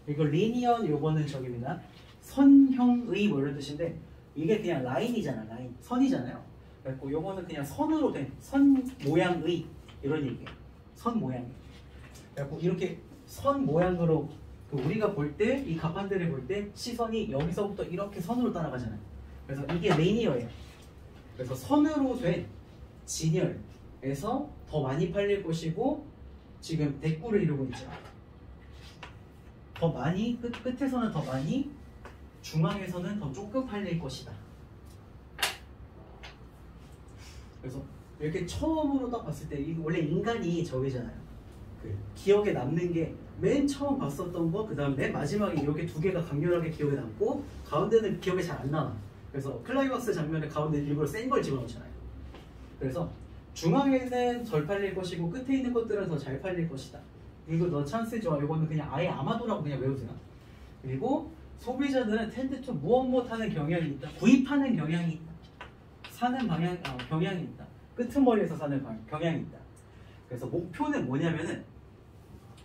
이거 리니어, 요거는 저기입니다. 선형의 뭐 이런 뜻인데, 이게 그냥 라인이잖아. 라인, 선이잖아요. 그래서 요거는 그냥 선으로 된 선 모양의 이런 얘기예요. 선 모양. 그래서 이렇게 선 모양으로 우리가 볼 때, 이 가판들을 볼 때 시선이 여기서부터 이렇게 선으로 따라가잖아요. 그래서 이게 리니어예요. 그래서 선으로 된 진열에서 더 많이 팔릴 것이고, 지금 대꾸를 이루고 있죠. 더 많이, 끝에서는 더 많이, 중앙에서는 더 조금 팔릴 것이다. 그래서 이렇게 처음으로 딱 봤을 때, 원래 인간이 저기잖아요. 그 기억에 남는 게 맨 처음 봤었던 거, 그 다음 맨 마지막에 이렇게 두 개가 강렬하게 기억에 남고, 가운데는 기억에 잘 안 남아. 그래서 클라이막스 장면에 가운데 일부러 센 걸 집어넣잖아요. 그래서 중앙에는 덜 팔릴 것이고 끝에 있는 것들은 더 잘 팔릴 것이다. 이거 너 찬스 좋아. 이거는 그냥 아예 아마도라고 그냥 외우세요. 그리고 소비자들은 텐드 투 무엇 못하는 경향이 있다. 구입하는 경향이 있다. 사는 방향, 경향이 있다. 끄트머리에서 사는 경향이 있다. 그래서 목표는 뭐냐면은,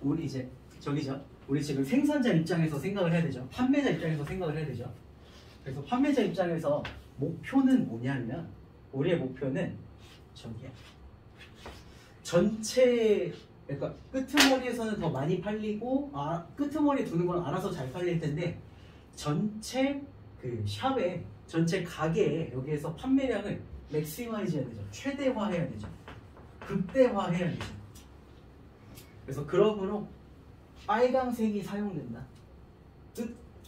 우리 이제 저기죠. 우리 지금 생산자 입장에서 생각을 해야 되죠. 판매자 입장에서 생각을 해야 되죠. 그래서 판매자 입장에서 목표는 뭐냐면, 우리의 목표는 저기야. 전체, 그러니까 끄트머리에서는 더 많이 팔리고, 끄트머리에 두는 건 알아서 잘 팔릴 텐데, 전체 그 샵에, 전체 가게에 여기에서 판매량을 맥시마이즈 해야 되죠. 최대화해야 되죠. 극대화해야 되죠. 그래서 그러므로 빨강색이 사용된다.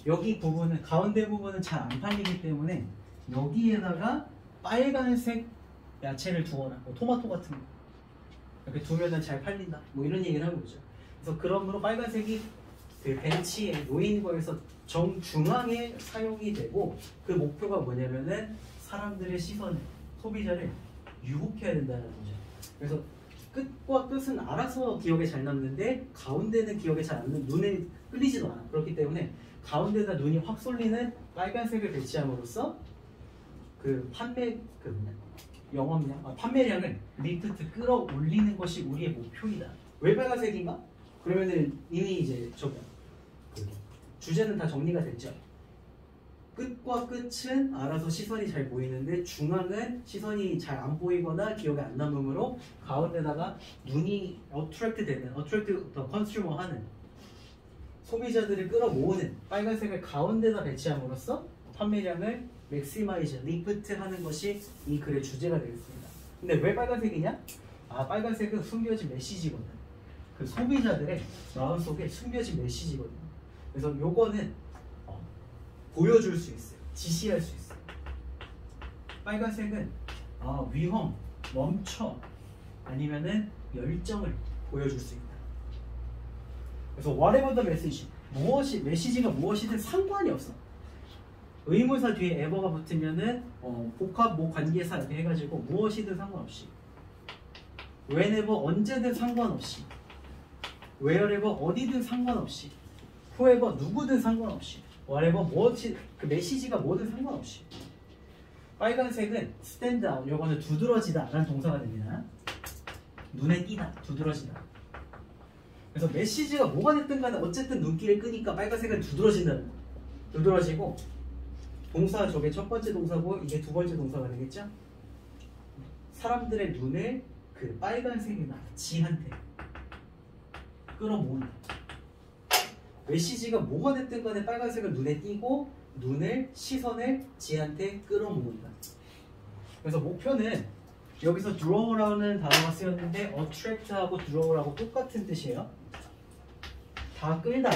여기 부분은, 가운데 부분은 잘 안 팔리기 때문에 여기에다가 빨간색 야채를 두어라. 뭐 토마토 같은 거 이렇게 두면은 잘 팔린다. 뭐 이런 얘기를 하고 있죠. 그래서 그러므로 빨간색이 그 벤치에 놓인 거에서 정중앙에 사용이 되고, 그 목표가 뭐냐면은 사람들의 시선을, 소비자를 유혹해야 된다는 거죠. 그래서 끝과 끝은 알아서 기억에 잘 남는데 가운데는 기억에 잘 안 남는, 눈에 끌리지도 않아. 그렇기 때문에 가운데다 눈이 확 쏠리는 빨간색을 배치함으로써 그 판매량을 리프트 끌어올리는 것이 우리의 목표이다. 왜 빨간색인가? 그러면은 이미 이제 주제는 다 정리가 됐죠. 끝과 끝은 알아서 시선이 잘 보이는데 중앙은 시선이 잘 안 보이거나 기억에 안 남으므로 가운데다가 눈이 어트랙트 되는, 어트랙트 더 컨슈머 하는, 소비자들을 끌어모으는 빨간색을 가운데다 배치함으로써 판매량을 맥시마이즈, 리프트 하는 것이 이 글의 주제가 되겠습니다. 근데 왜 빨간색이냐? 빨간색은 숨겨진 메시지거든. 그 소비자들의 마음속에 숨겨진 메시지거든. 그래서 요거는 보여줄 수 있어요. 지시할 수 있어요. 빨간색은 위험, 멈춰, 아니면은 열정을 보여줄 수 있다. 그래서 whatever the message, 메시지가 무엇이든 상관이 없어. 의문사 뒤에 ever가 붙으면은 복합, 관계사 이렇게 해가지고 무엇이든 상관없이, whenever 언제든 상관없이, wherever 어디든 상관없이, whoever 누구든 상관없이, whatever 무엇이, 그 메시지가 뭐든 상관없이. 빨간색은 stand out, 요거는 두드러지다 라는 동사가 됩니다. 눈에 띄다, 두드러지다. 그래서 메시지가 뭐가 됐든 간에 어쨌든 눈길을 끄니까 빨간색은 두드러진다는 거예요. 두드러지고 동사 저게 첫 번째 동사고 이게 두 번째 동사가 되겠죠? 사람들의 눈을 그 빨간색이 지한테 끌어모은다. 메시지가 뭐가 됐든 간에 빨간색을 눈에 띄고 시선을 지한테 끌어모은다. 그래서 목표는 여기서 draw라는 단어가 쓰였는데 attract하고 draw라고 똑같은 뜻이에요. 다 끌다.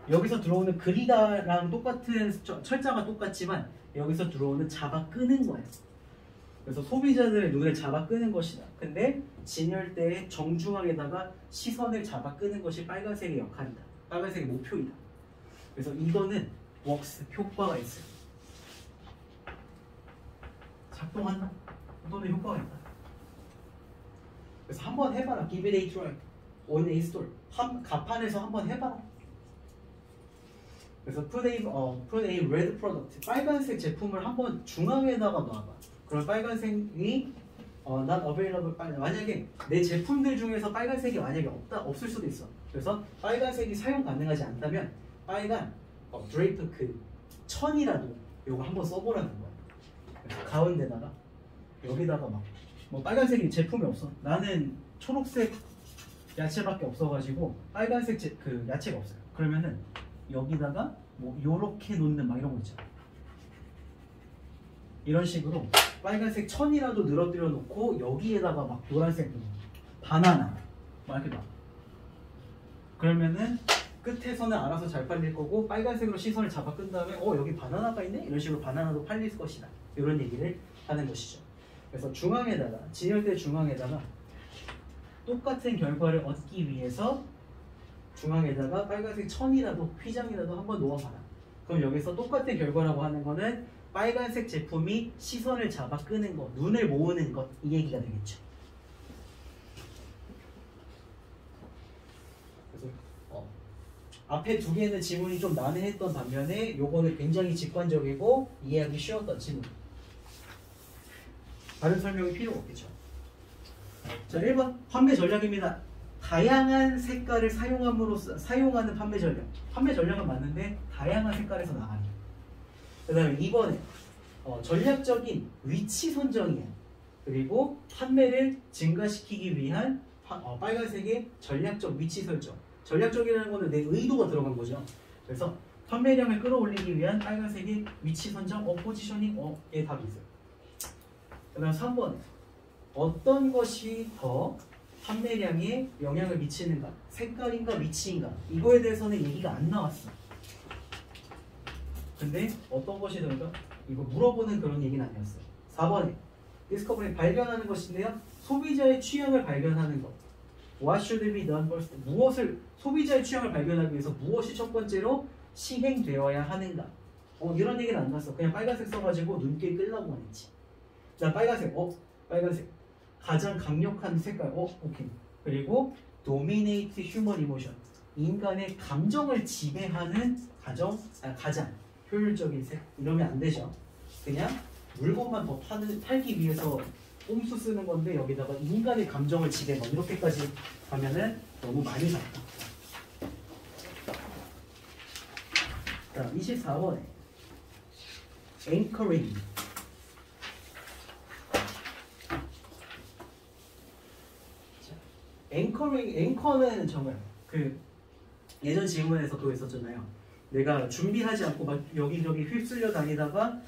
여기서 draw는 그리다랑 똑같은 철자가 똑같지만 여기서 draw는 잡아 끄는 거예요. 그래서 소비자들의 눈을 잡아 끄는 것이다. 근데 진열대의 정중앙에다가 시선을 잡아 끄는 것이 빨간색의 역할이다. 빨간색의 목표이다. 그래서 이거는 works, 효과가 있어요. 작동한다. 또는 효과가 있다. 그래서 한번 해봐라. Give it a try. On a store. 가판에서 한번 해봐라. 그래서 put a red product. 빨간색 제품을 한번 중앙에다가 놔봐. 그럼 빨간색이 not available. 만약에 내 제품들 중에서 빨간색이 만약에 없을 수도 있어. 그래서 빨간색이 사용 가능하지 않다면 빨간 drape 그 천이라도 요거 한번 써보라는 거야. 그래서 가운데다가 여기다가 막 뭐 빨간색이 제품이 없어. 나는 초록색 야채밖에 없어가지고 빨간색 그 야채가 없어요. 그러면은 여기다가 뭐 요렇게 놓는 막 이런 거 있잖아. 이런 식으로 빨간색 천이라도 늘어뜨려 놓고 여기에다가 막 노란색 바나나 막 이렇게 놔. 그러면은 끝에서는 알아서 잘 팔릴 거고 빨간색으로 시선을 잡아 끈 다음에 여기 바나나가 있네? 이런 식으로 바나나도 팔릴 것이다. 이런 얘기를 하는 것이죠. 그래서 중앙에다가 진열대 중앙에다가 똑같은 결과를 얻기 위해서 중앙에다가 빨간색 천이라도 휘장이라도 한번 놓아봐라. 그럼 여기서 똑같은 결과라고 하는 거는 빨간색 제품이 시선을 잡아 끄는 것, 눈을 모으는 것, 이 얘기가 되겠죠. 그래서 앞에 두 개는 지문이 좀 난해했던 반면에 요거는 굉장히 직관적이고 이해하기 쉬웠던 지문. 다른 설명이 필요 없겠죠. 자, 1번 판매 전략입니다. 다양한 색깔을 사용하는 판매 전략. 판매 전략은 맞는데 다양한 색깔에서 나가는. 그 다음에 2번에 전략적인 위치 선정이에요. 그리고 판매를 증가시키기 위한 빨간색의 전략적 위치 설정. 전략적이라는 거는 내 의도가 들어간 거죠. 그래서 판매량을 끌어올리기 위한 빨간색의 위치 선정, 포지셔닝의 답이 있어요. 그 다음 3번 어떤 것이 더 판매량에 영향을 미치는가? 색깔인가 위치인가? 이거에 대해서는 얘기가 안 나왔어. 근데 어떤 것이 더인가? 이거 물어보는 그런 얘기는 아니었어요. 4번에 디스커버리 발견하는 것인데요. 소비자의 취향을 발견하는 것. What should be done first? 소비자의 취향을 발견하기 위해서 무엇이 첫 번째로 시행되어야 하는가? 이런 얘기는 안 났어. 그냥 빨간색 써가지고 눈길 끌라고만 했지. 자, 빨간색. 빨간색. 가장 강력한 색깔. 오케이. 그리고 dominate human emotion. 인간의 감정을 지배하는 가장 효율적인 색. 이러면 안 되죠. 그냥 물건만 더 팔기 위해서 꼼수 쓰는 건데 여기다가 인간의 감정을 지배 이렇게까지 가면은 너무 많이 샀다. 자, 24번에 anchoring. 앵커는 정말 그 예전 질문에서도 있었잖아요. 내가 준비하지 않고 막 여기저기 휩쓸려 다니다가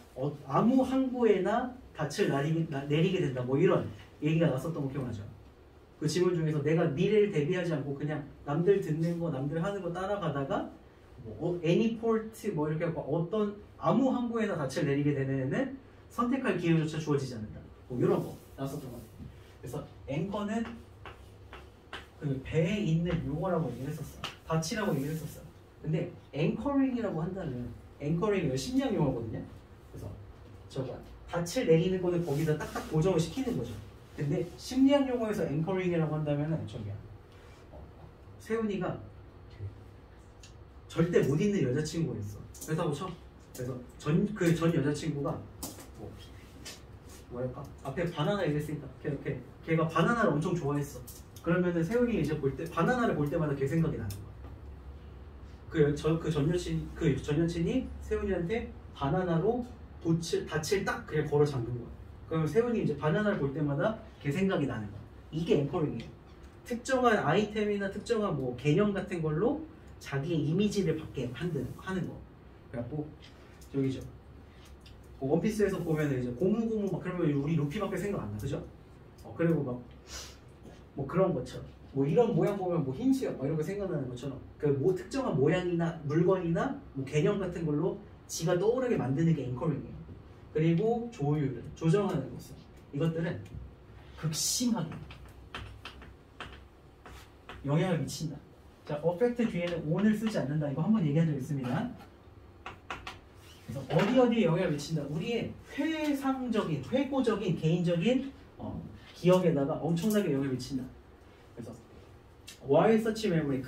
아무 항구에나 닻을 내리게 된다. 뭐 이런 얘기가 났었던 거 기억나죠? 그 질문 중에서 내가 미래를 대비하지 않고 그냥 남들 듣는 거, 남들 하는 거 따라가다가 any port 뭐 이렇게 하고 아무 항구에나 닻을 내리게 되는 애는 선택할 기회조차 주어지지 않는다. 뭐 이런 거 나왔었던 거 같아요. 그래서 앵커는 그 배에 있는 요거라고 얘기를 했었어. 닻이라고 얘기를 했었어. 근데 앵커링이라고 한다면 앵커링은 심리학 용어거든요. 그래서 저거 닻을 내리는 거는 거기다 딱딱 고정을 시키는 거죠. 근데 심리학 용어에서 앵커링이라고 한다면은 저기야. 세훈이가 절대 못 있는 여자친구였어. 그렇다고 쳐. 그래서 전 여자친구가 뭐랄까 앞에 바나나 얘기했으니까 걔가 바나나를 엄청 좋아했어. 그러면은 세훈이 이제 볼 때 바나나를 볼 때마다 걔 생각이 나는 거야. 전 여친이 세훈이한테 바나나로 닻을 딱 그냥 걸어 잠근 거야. 그러면 세훈이 이제 바나나를 볼 때마다 걔 생각이 나는 거야. 이게 앵커링이에요. 특정한 아이템이나 특정한 뭐 개념 같은 걸로 자기의 이미지를 받게 하는 거. 그래갖고 저기죠. 원피스에서 보면 이제 고무고무 막 그러면 우리 루피밖에 생각 안 나, 그죠? 그리고 막 뭐 그런 것처럼 뭐 이런 모양 보면 뭐 흰수염 막 이런 거 생각나는 것처럼 그 뭐 특정한 모양이나 물건이나 뭐 개념 같은 걸로 지가 떠오르게 만드는 게 앵커링이에요. 그리고 조율을 조정하는 것은 이것들은 극심하게 영향을 미친다. 자, 어펙트 뒤에는 on을 쓰지 않는다. 이거 한번 얘기한 적 있습니다. 그래서 어디에 영향을 미친다. 우리의 회고적인, 개인적인 기억에다가 엄청나게 영향을 미친다. 그래서 while such memory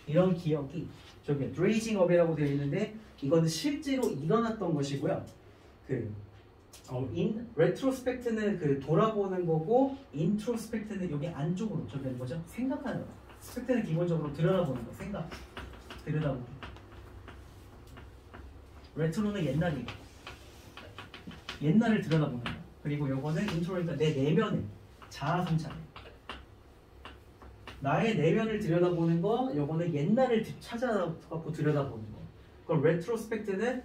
이런 기억이 저기 dredging up이라고 되어 있는데 이거는 실제로 일어났던 것이고요. in retrospect는 그 돌아보는 거고 introspect는 여기 안쪽으로 저기 뭐죠? 생각하는 거. 스펙트는 기본적으로 들여다보는 거, 들여다보기. 레트로는 옛날을 들여다보는 거. 그리고 요거는 인트로니까 내 내면을 자아성찰. 나의 내면을 들여다보는 거, 요거는 옛날을 찾아갖고 들여다보는 거. 그럼 레트로스펙트는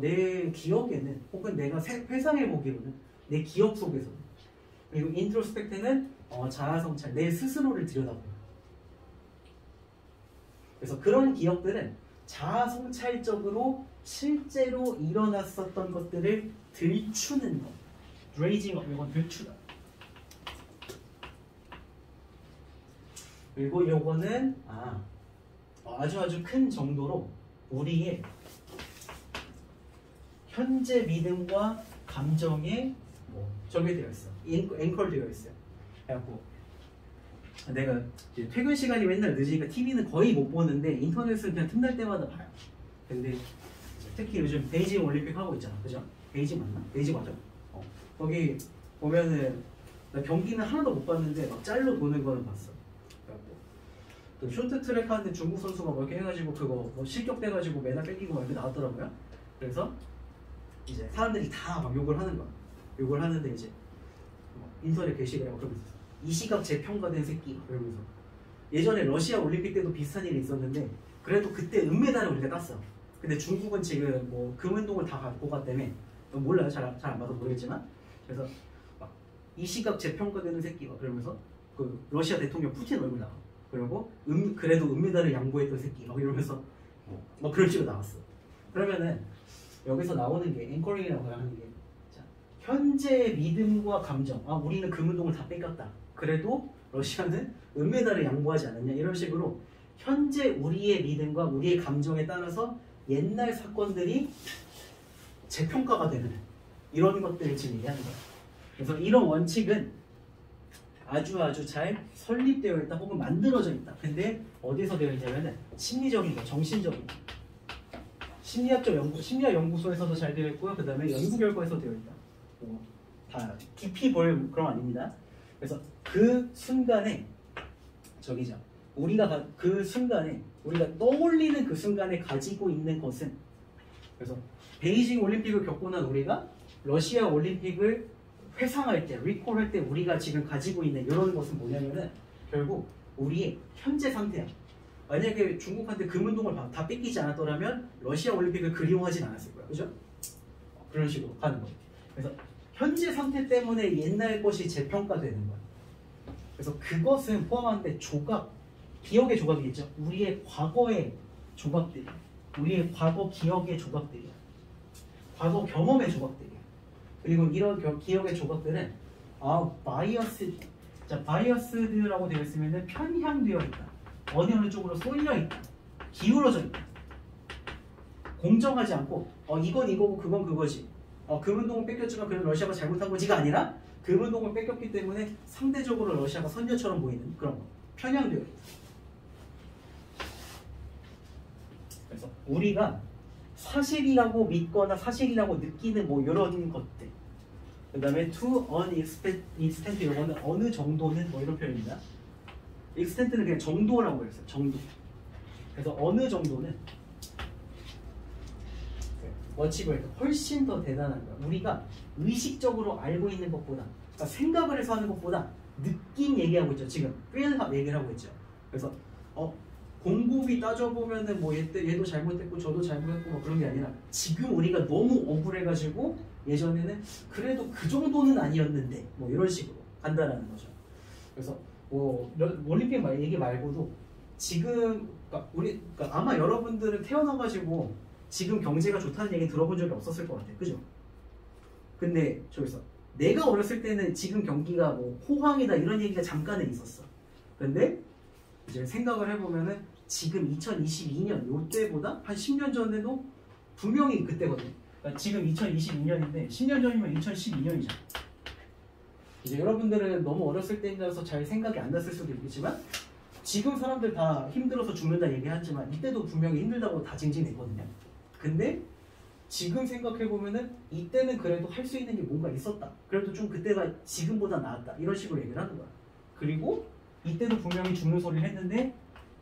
내 기억에는 혹은 내가 회상해보기로는 내 기억 속에서는. 그리고 인트로스펙트는 자아성찰, 내 스스로를 들여다보는 거. 그래서 그런 기억들은 자아성찰적으로 실제로 일어났었던 것들을 들추는 거. dredging up, 이건 들추다. 그리고 요거는 아주 큰 정도로 우리의 현재 믿음과 감정에 저게 되어 있어. 앵컬 되어 있어요. 그래갖고 내가 이제 퇴근 시간이 맨날 늦으니까 TV는 거의 못 보는데 인터넷은 그냥 틈날 때마다 봐요. 근데 특히 요즘 베이징 올림픽 하고 있잖아, 그죠? 베이징 맞나? 베이징 맞아. 거기 보면은 나 경기는 하나도 못 봤는데 막 짤로 도는 거는 봤어. 그래갖고 그 쇼트트랙 하는데 중국 선수가 뭐 이렇게 해가지고 그거 뭐 실격돼가지고 메달 뺏기고 막 이렇게 나왔더라고요. 그래서 이제 사람들이 다 막 욕을 하는 거야. 욕을 하는데 이제 인터넷 게시글에 막 그러면서 이 시각 재평가된 새끼 그러면서 예전에 러시아 올림픽 때도 비슷한 일이 있었는데 그래도 그때 은메달을 우리가 땄어. 근데 중국은 지금 뭐 금운동을 다 갖고 갔다며. 몰라요. 잘 안 봐서 모르겠지만. 그래서 막 이 시각 재평가되는 새끼 막 그러면서 그 러시아 대통령 푸틴 얼굴 나와. 그리고 그래도 은메달을 양보했던 새끼 막 이러면서 막 그런 식으로 나왔어. 그러면은 여기서 나오는 게 앵커링이라고 하는 게 자, 현재 믿음과 감정. 우리는 금운동을 다 뺏겼다. 그래도 러시아는 은메달을 양보하지 않았냐 이런 식으로 현재 우리의 믿음과 우리의 감정에 따라서 옛날 사건들이 재평가가 되는 이런 것들을 지금 얘기하는 거예요. 그래서 이런 원칙은 아주 잘 설립되어 있다 혹은 만들어져 있다. 근데 어디서 되어 있냐면은 심리적인 거, 정신적인 거. 심리학 연구소에서도 잘 되어 있고요. 그 다음에 연구 결과에서 되어 있다. 다 깊이 볼 그런 거 아닙니다. 그래서 그 순간에 우리가 떠올리는 그 순간에 가지고 있는 것은 그래서 베이징 올림픽을 겪고 난 우리가 러시아 올림픽을 회상할 때, 리콜할 때 우리가 지금 가지고 있는 이런 것은 뭐냐면은 결국 우리의 현재 상태야. 만약에 중국한테 금운동을 다 뺏기지 않았더라면 러시아 올림픽을 그리워하진 않았을 거야. 그죠? 그런 식으로 가는 거예요. 그래서 현재 상태 때문에 옛날 것이 재평가되는 거야. 그래서 그것은 포함하는데 기억의 조각이겠죠. 우리의 과거의 조각들이야. 우리의 과거 기억의 조각들이야. 과거 경험의 조각들이야. 그리고 이런 기억의 조각들은 바이어스드라고 되어 있으면 편향되어 있다. 어느 쪽으로 쏠려 있다. 기울어져 있다. 공정하지 않고 이건 이거고 그건 그거지. 금운동은 뺏겼지만 그건 러시아가 잘못한 거지가 아니라 금운동을 뺏겼기 때문에 상대적으로 러시아가 선녀처럼 보이는 그런 거. 편향되어 있다. 그래서 우리가 사실이라고 믿거나 사실이라고 느끼는 뭐 이런 것들 그 다음에 to an extent 이거는 어느 정도는 뭐 이런 표현입니다. extent는 그냥 정도라고 했어요. 정도. 그래서 어느 정도는 어치블 훨씬 더 대단한 거야. 우리가 의식적으로 알고 있는 것보다, 그러니까 생각을 해서 하는 것보다 느낌 얘기하고 있죠. 지금 real 얘기를 하고 있죠. 그래서 곰곰이 따져보면은 뭐 얘도 잘못했고 저도 잘못했고 뭐 그런 게 아니라 지금 우리가 너무 억울해가지고 예전에는 그래도 그 정도는 아니었는데 뭐 이런 식으로 간다라는 거죠. 그래서 뭐 올림픽 얘기 말고도 지금 그러니까 아마 여러분들은 태어나가지고 지금 경제가 좋다는 얘기 들어본 적이 없었을 것 같아요. 그죠? 근데 저기서 내가 어렸을 때는 지금 경기가 뭐 호황이다 이런 얘기가 잠깐은 있었어. 근데 이제 생각을 해보면은 지금 2022년 요때보다 한 10년 전에도 분명히 그때거든요. 그러니까 지금 2022년인데 10년 전이면 2012년이잖아. 이제 여러분들은 너무 어렸을 때라서 잘 생각이 안 났을 수도 있겠지만 지금 사람들 다 힘들어서 죽는다 얘기하지만 이때도 분명히 힘들다고 다 징징댔거든요. 근데 지금 생각해보면은 이때는 그래도 할 수 있는 게 뭔가 있었다. 그래도 좀 그때가 지금보다 나았다. 이런 식으로 얘기를 하는 거야. 그리고 이때도 분명히 죽는 소리를 했는데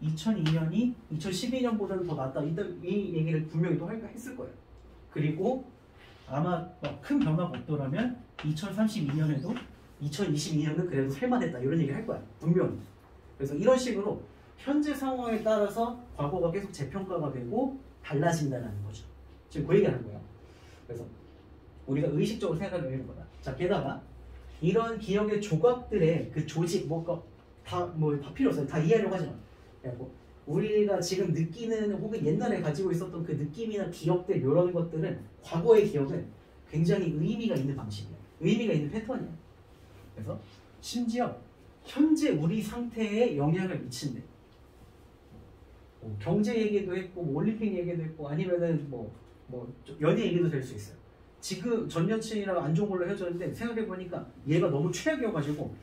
2002년이 2012년보다는 더 낫다. 이 얘기를 분명히 또 했을 거예요. 그리고 아마 큰 변화가 없더라면 2032년에도 2022년은 그래도 살만했다. 이런 얘기를 할 거야. 분명히. 그래서 이런 식으로 현재 상황에 따라서 과거가 계속 재평가가 되고 달라진다는 거죠. 지금 그 얘기하는 거예요. 그래서 우리가 의식적으로 생각하게 되는 거다. 자, 게다가 이런 기억의 조각들의 그 조직 다 필요 없어요. 다 이해하려고 하지 마. 그래갖고 우리가 지금 느끼는 혹은 옛날에 가지고 있었던 그 느낌이나 기억들 이런 것들은 과거의 기억은 굉장히 의미가 있는 방식이야. 의미가 있는 패턴이야. 그래서 심지어 현재 우리 상태에 영향을 미친대. 경제 얘기도 했고 올림픽 얘기도 했고 아니면은 연애 얘기도 될 수 있어요. 지금 전 여친이랑 안 좋은 걸로 헤어졌는데 생각해보니까 얘가 너무 최악이어가지고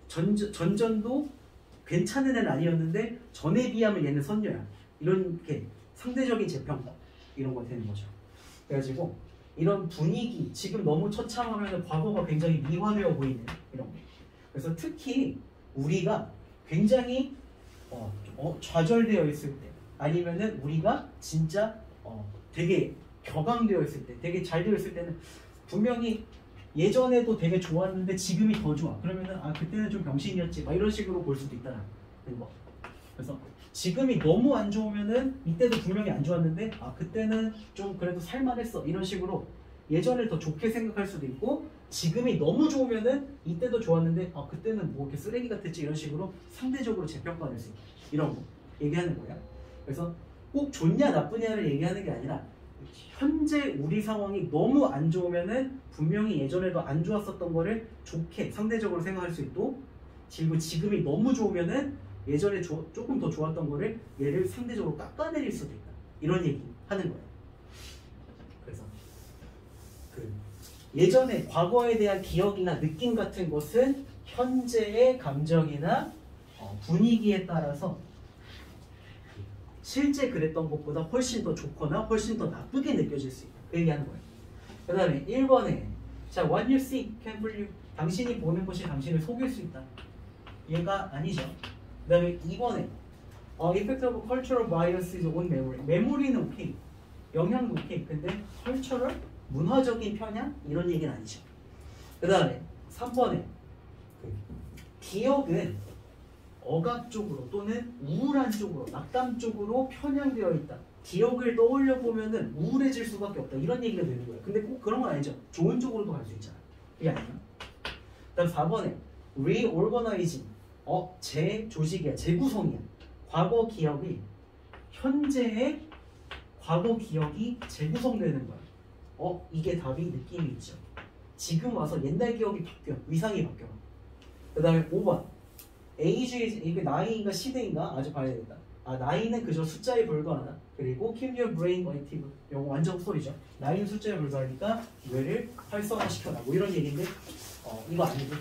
전전도 괜찮은 애는 아니었는데 전에 비하면 얘는 선녀야. 이렇게 상대적인 재평가 이런 거 되는 거죠. 그래가지고 이런 분위기 지금 너무 처참하면 과거가 굉장히 미화되어 보이는 이런 거. 그래서 특히 우리가 굉장히 좌절되어 있을 때 아니면은 우리가 진짜 되게 격앙되어 있을 때 되게 잘 되어 있을 때는 분명히 예전에도 되게 좋았는데 지금이 더 좋아. 그러면은 그때는 좀 병신이었지 막 이런 식으로 볼 수도 있다는 거. 그래서 지금이 너무 안 좋으면은 이때도 분명히 안 좋았는데 그때는 좀 그래도 살만했어 이런 식으로 예전을 더 좋게 생각할 수도 있고 지금이 너무 좋으면은 이때도 좋았는데 그때는 뭐 이렇게 쓰레기 같았지 이런 식으로 상대적으로 재평가될 수 있다. 이런 거 얘기하는 거야. 그래서 꼭 좋냐 나쁘냐를 얘기하는 게 아니라 현재 우리 상황이 너무 안 좋으면은 분명히 예전에도 안 좋았었던 거를 좋게 상대적으로 생각할 수 있고 그리고 지금이 너무 좋으면은 예전에 조금 더 좋았던 거를 얘를 상대적으로 깎아내릴 수도 있다. 이런 얘기 하는 거예요. 그래서 예전에 과거에 대한 기억이나 느낌 같은 것은 현재의 감정이나 분위기에 따라서 실제 그랬던 것보다 훨씬 더 좋거나 훨씬 더 나쁘게 느껴질 수 있다. 그 얘기하는 거예요. 그 다음에 1번에 자, what you see can fool you. 당신이 보는 것이 당신을 속일 수 있다. 얘가 아니죠. 그 다음에 2번에 effect of cultural biases on memory. 메모리는 오케이. 영향도 오케이. 근데 cultural, 문화적인 편향? 이런 얘기는 아니죠. 그 다음에 3번에 기억은 억압 쪽으로 또는 우울한 쪽으로, 낙담 쪽으로 편향되어 있다. 기억을 떠올려 보면은 우울해질 수밖에 없다. 이런 얘기가 되는 거예요. 근데 꼭 그런 건 아니죠. 좋은 쪽으로도 갈 수 있잖아. 그게 아니야. 그다음 4번에 reorganizing. 재조직이야. 재구성이야. 과거 기억이 현재의 과거 기억이 재구성되는 거야. 이게 답이 느낌이 있죠. 지금 와서 옛날 기억이 바뀌어. 위상이 바뀌어. 그 다음에 5번. age, 이게 나이인가 시대인가? 아주 봐야 되겠다. 나이는 그저 숫자에 불과하다. 그리고 keep your brain active. 이거 완전 헛소리죠. 나이는 숫자에 불과하니까 뇌를 활성화시켜라. 뭐 이런 얘기인데 이거 아니고.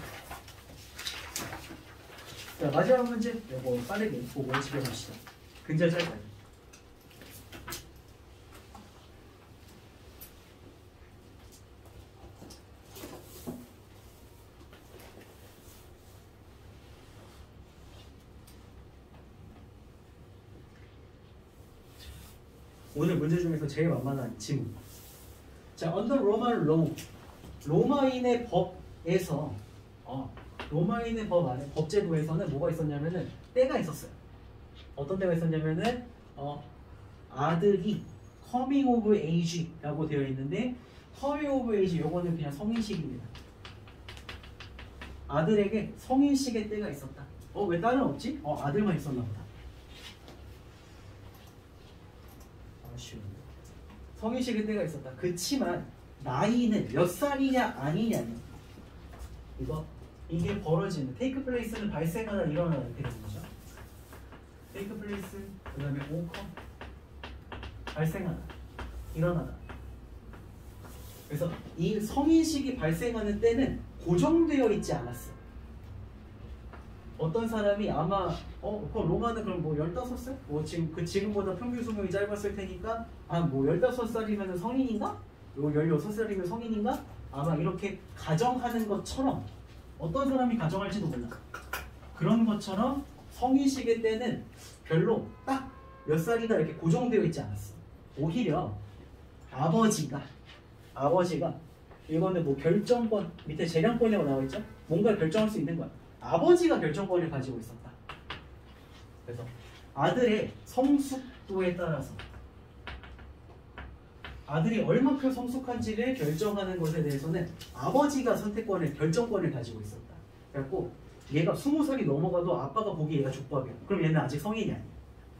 자, 마지막 문제. 이거 빠르게 보고 집에 갑시다. 굉장히 짧아요. 오늘 문제 중에서 제일 만만한 지문. 자, under Roman law, 로마인의 법에서 로마인의 법 안에 법제도에서는 뭐가 있었냐면은 때가 있었어요. 어떤 때가 있었냐면은 아들이 coming of age라고 되어 있는데 coming of age 요거는 그냥 성인식입니다. 아들에게 성인식의 때가 있었다. 왜 딸은 없지? 아들만 있었나 보다. 아쉬운데. 성인식의 때가 있었다. 그치만 나이는 몇 살이냐 아니냐는 이게 벌어지는 take place는 발생하다 일어나다 이렇게 되는 거죠. take place 그 다음에 occur 발생하다 일어나다. 그래서 이 성인식이 발생하는 때는 고정되어 있지 않았어. 어떤 사람이 아마 그 로마는 그럼 뭐 15살? 지금보다 평균 수명이 짧았을 테니까 뭐 15살이면 성인인가? 16살이면 성인인가? 아마 이렇게 가정하는 것처럼 어떤 사람이 가정할지도 몰라. 그런 것처럼 성인식의 때는 별로 딱 몇 살이다 이렇게 고정되어 있지 않았어. 오히려 아버지가 이거는 뭐 결정권 밑에 재량권이라고 나와 있죠? 뭔가를 결정할 수 있는 거야. 아버지가 결정권을 가지고 있었다. 그래서 아들의 성숙도에 따라서 아들이 얼마큼 성숙한지를 결정하는 것에 대해서는 아버지가 결정권을 가지고 있었다. 그래갖고 얘가 20살이 넘어가도 아빠가 보기에 얘가 족밥이야. 그럼 얘는 아직 성인이 아니야.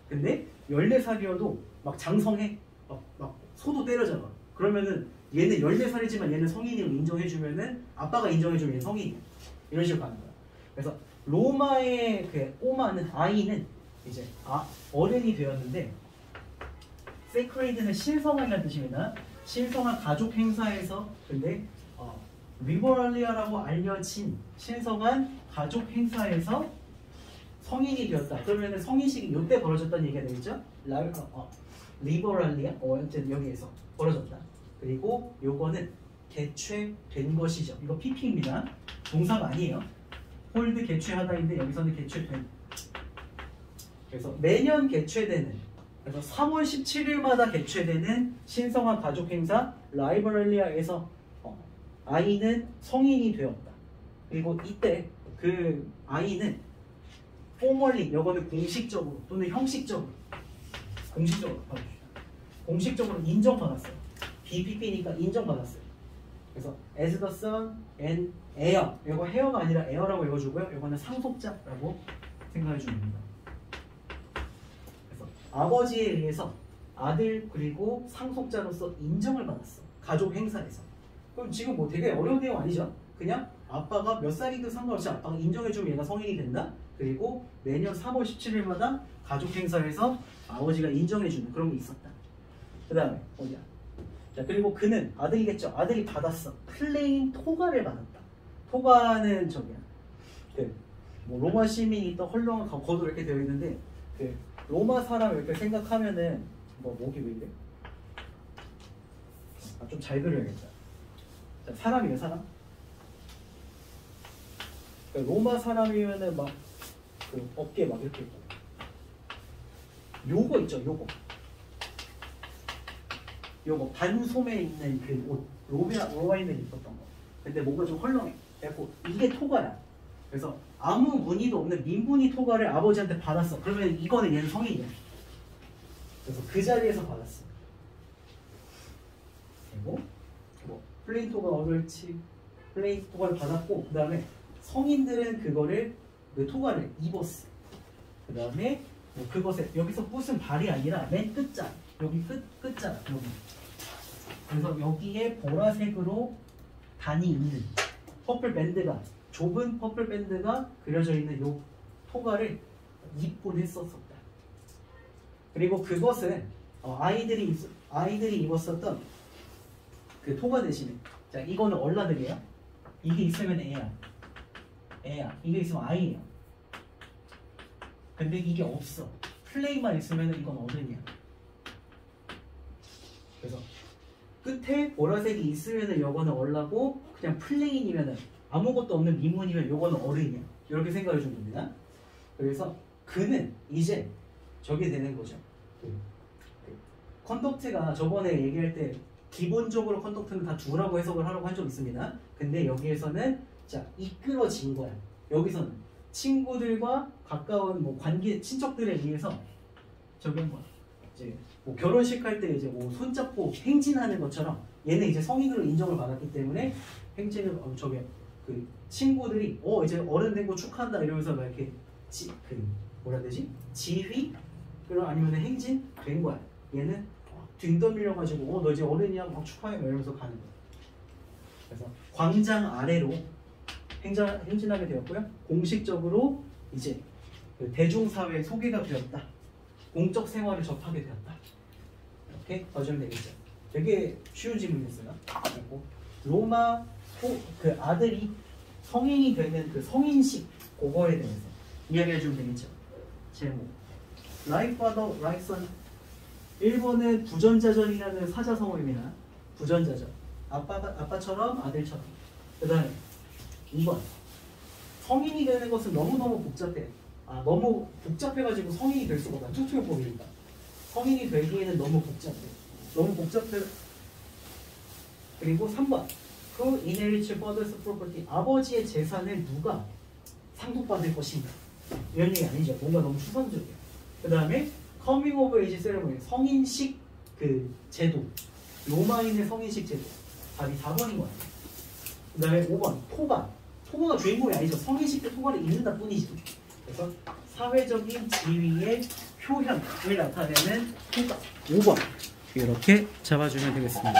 근데 14살이어도 막 장성해. 막 소도 때려잡아. 그러면은 얘는 14살이지만 얘는 성인으로 인정해주면은 아빠가 인정해주면 얘는 성인이야. 이런 식으로 가는 거야. 그래서 로마의 그 오마는 아이는 이제 어른이 되었는데 sacred는 신성한이라는 뜻입니다. 신성한 가족 행사에서 근데 리버럴리아라고 알려진 신성한 가족 행사에서 성인이 되었다. 그러면은 성인식이 이때 벌어졌다는 얘기가 되겠죠? 리버럴리아 어쨌든 여기에서 벌어졌다. 그리고 요거는 개최된 것이죠. 이거 PP입니다. 동사가 아니에요. 홀드 개최하다인데 여기서는 개최된. 그래서 매년 개최되는 그래서 3월 17일마다 개최되는 신성한 가족 행사 라이버럴리아에서 아이는 성인이 되었다. 그리고 이때 그 아이는 포멀리 이거는 공식적으로 또는 형식적으로 공식적으로 인정받았어요. BPP니까 인정받았어요. 그래서 as the son and heir 이거 헤어가 아니라 heir라고 읽어주고요. 이거는 상속자라고 생각해 줍니다. 그래서 아버지에 의해서 아들 그리고 상속자로서 인정을 받았어. 가족 행사에서. 그럼 지금 뭐 되게 어려운 내용 아니죠? 그냥 아빠가 몇 살이든 상관없이 아빠가 인정해주면 얘가 성인이 된다. 그리고 매년 3월 17일마다 가족 행사에서 아버지가 인정해주는 그런 게 있었다. 그 다음에 어디야? 자 그리고 그는 아들이겠죠. 아들이 받았어. 플레인 토가를 받았다. 토가는 저기야. 뭐 로마 시민이 있던 헐렁한 거도 이렇게 되어 있는데 로마 사람 이렇게 생각하면은 목이 왜 이래? 좀 잘 그려야겠다. 자, 사람이에요 사람. 로마 사람이면은 막 어깨 막 이렇게 있고 요거 있죠. 요거 반소매 있는 그 옷 로마인들이 입었던 거. 근데 뭔가 좀 헐렁해. 그래갖고 이게 토가야. 그래서 아무 무늬도 없는 민무늬 토가를 아버지한테 받았어. 그러면 이거는 얘는 성인이야. 그래서 그 자리에서 받았어. 그리고 플레인 토가 어럴치 플레인 토가를 받았고 그 다음에 성인들은 그 토가를 입었어. 그 다음에 그것에 여기서 끝은 발이 아니라 맨 끝자 여기 끝자 여기. 그래서 여기에 보라색으로 단이 있는 퍼플 밴드가 좁은 퍼플 밴드가 그려져 있는 요 토가를 입곤 했었었다. 그리고 그것은 아이들이 입었었던 그 토가 대신에 자 이거는 얼라들이에요. 이게 있으면 애야. 이게 있으면 아이예요. 근데 이게 없어. 플레이만 있으면 이건 어른이야. 그래서 끝에 보라색이 있으면 요거는 얼라고 그냥 플레인이면 아무것도 없는 민문이면 요거는 어른이야. 이렇게 생각해 주면 됩니다. 그래서 그는 이제 저게 되는 거죠. 컨덕트가 저번에 얘기할 때 기본적으로 컨덕트는 다 두라고 해석을 하라고 한 적 있습니다. 근데 여기에서는 자 이끌어진 거야. 여기서는 친구들과 가까운 뭐 관계 친척들에 의해서 저기 한 거야. 이제 뭐 결혼식 할 때 이제 뭐 손잡고 행진하는 것처럼 얘는 이제 성인으로 인정을 받았기 때문에 행진을 저기 그 친구들이 이제 어른 된 거 축하한다 이러면서 막 이렇게 뭐라 해야 되지? 지휘? 그럼 아니면 행진? 된 거야. 얘는 등 떠밀려가지고 너 이제 어른이야 막 축하해 이러면서 가는 거야. 그래서 광장 아래로 행진하게 되었고요. 공식적으로 이제 그 대중사회에 소개가 되었다. 공적 생활을 접하게 되었다. 이렇게 봐주면 되겠죠. 되게 쉬운 질문이었어요. 그리고 로마 그 아들이 성인이 되는 그 성인식 그거에 대해서 이야기해주면 되겠죠. 제목 Like father, like son. 일본은 부전자전이라는 사자성어입니다. 부전자전. 아빠처럼 아들처럼. 그 다음에 2번 성인이 되는 것은 너무너무 복잡해. 너무 복잡해가지고 성인이 될 수가 없다. 투투요법이니까. 성인이 되기에는 너무 복잡해. 너무 복잡해. 그리고 3번 Who inherits father's property? 아버지의 재산을 누가 상속받을 것인가? 이런 얘기 아니죠. 뭔가 너무 추상적이에요. 그 다음에 Coming of Age Ceremony, 성인식 그 제도. 로마인의 성인식 제도. 답이 4번인 것 같아요. 그 다음에 5번 토가. 토가가 주인공이 아니죠. 성인식 때 토가를 읽는다 뿐이죠. 그래서 사회적인 지위의 표현을 나타내는 토가. 5번 이렇게 잡아주면 되겠습니다.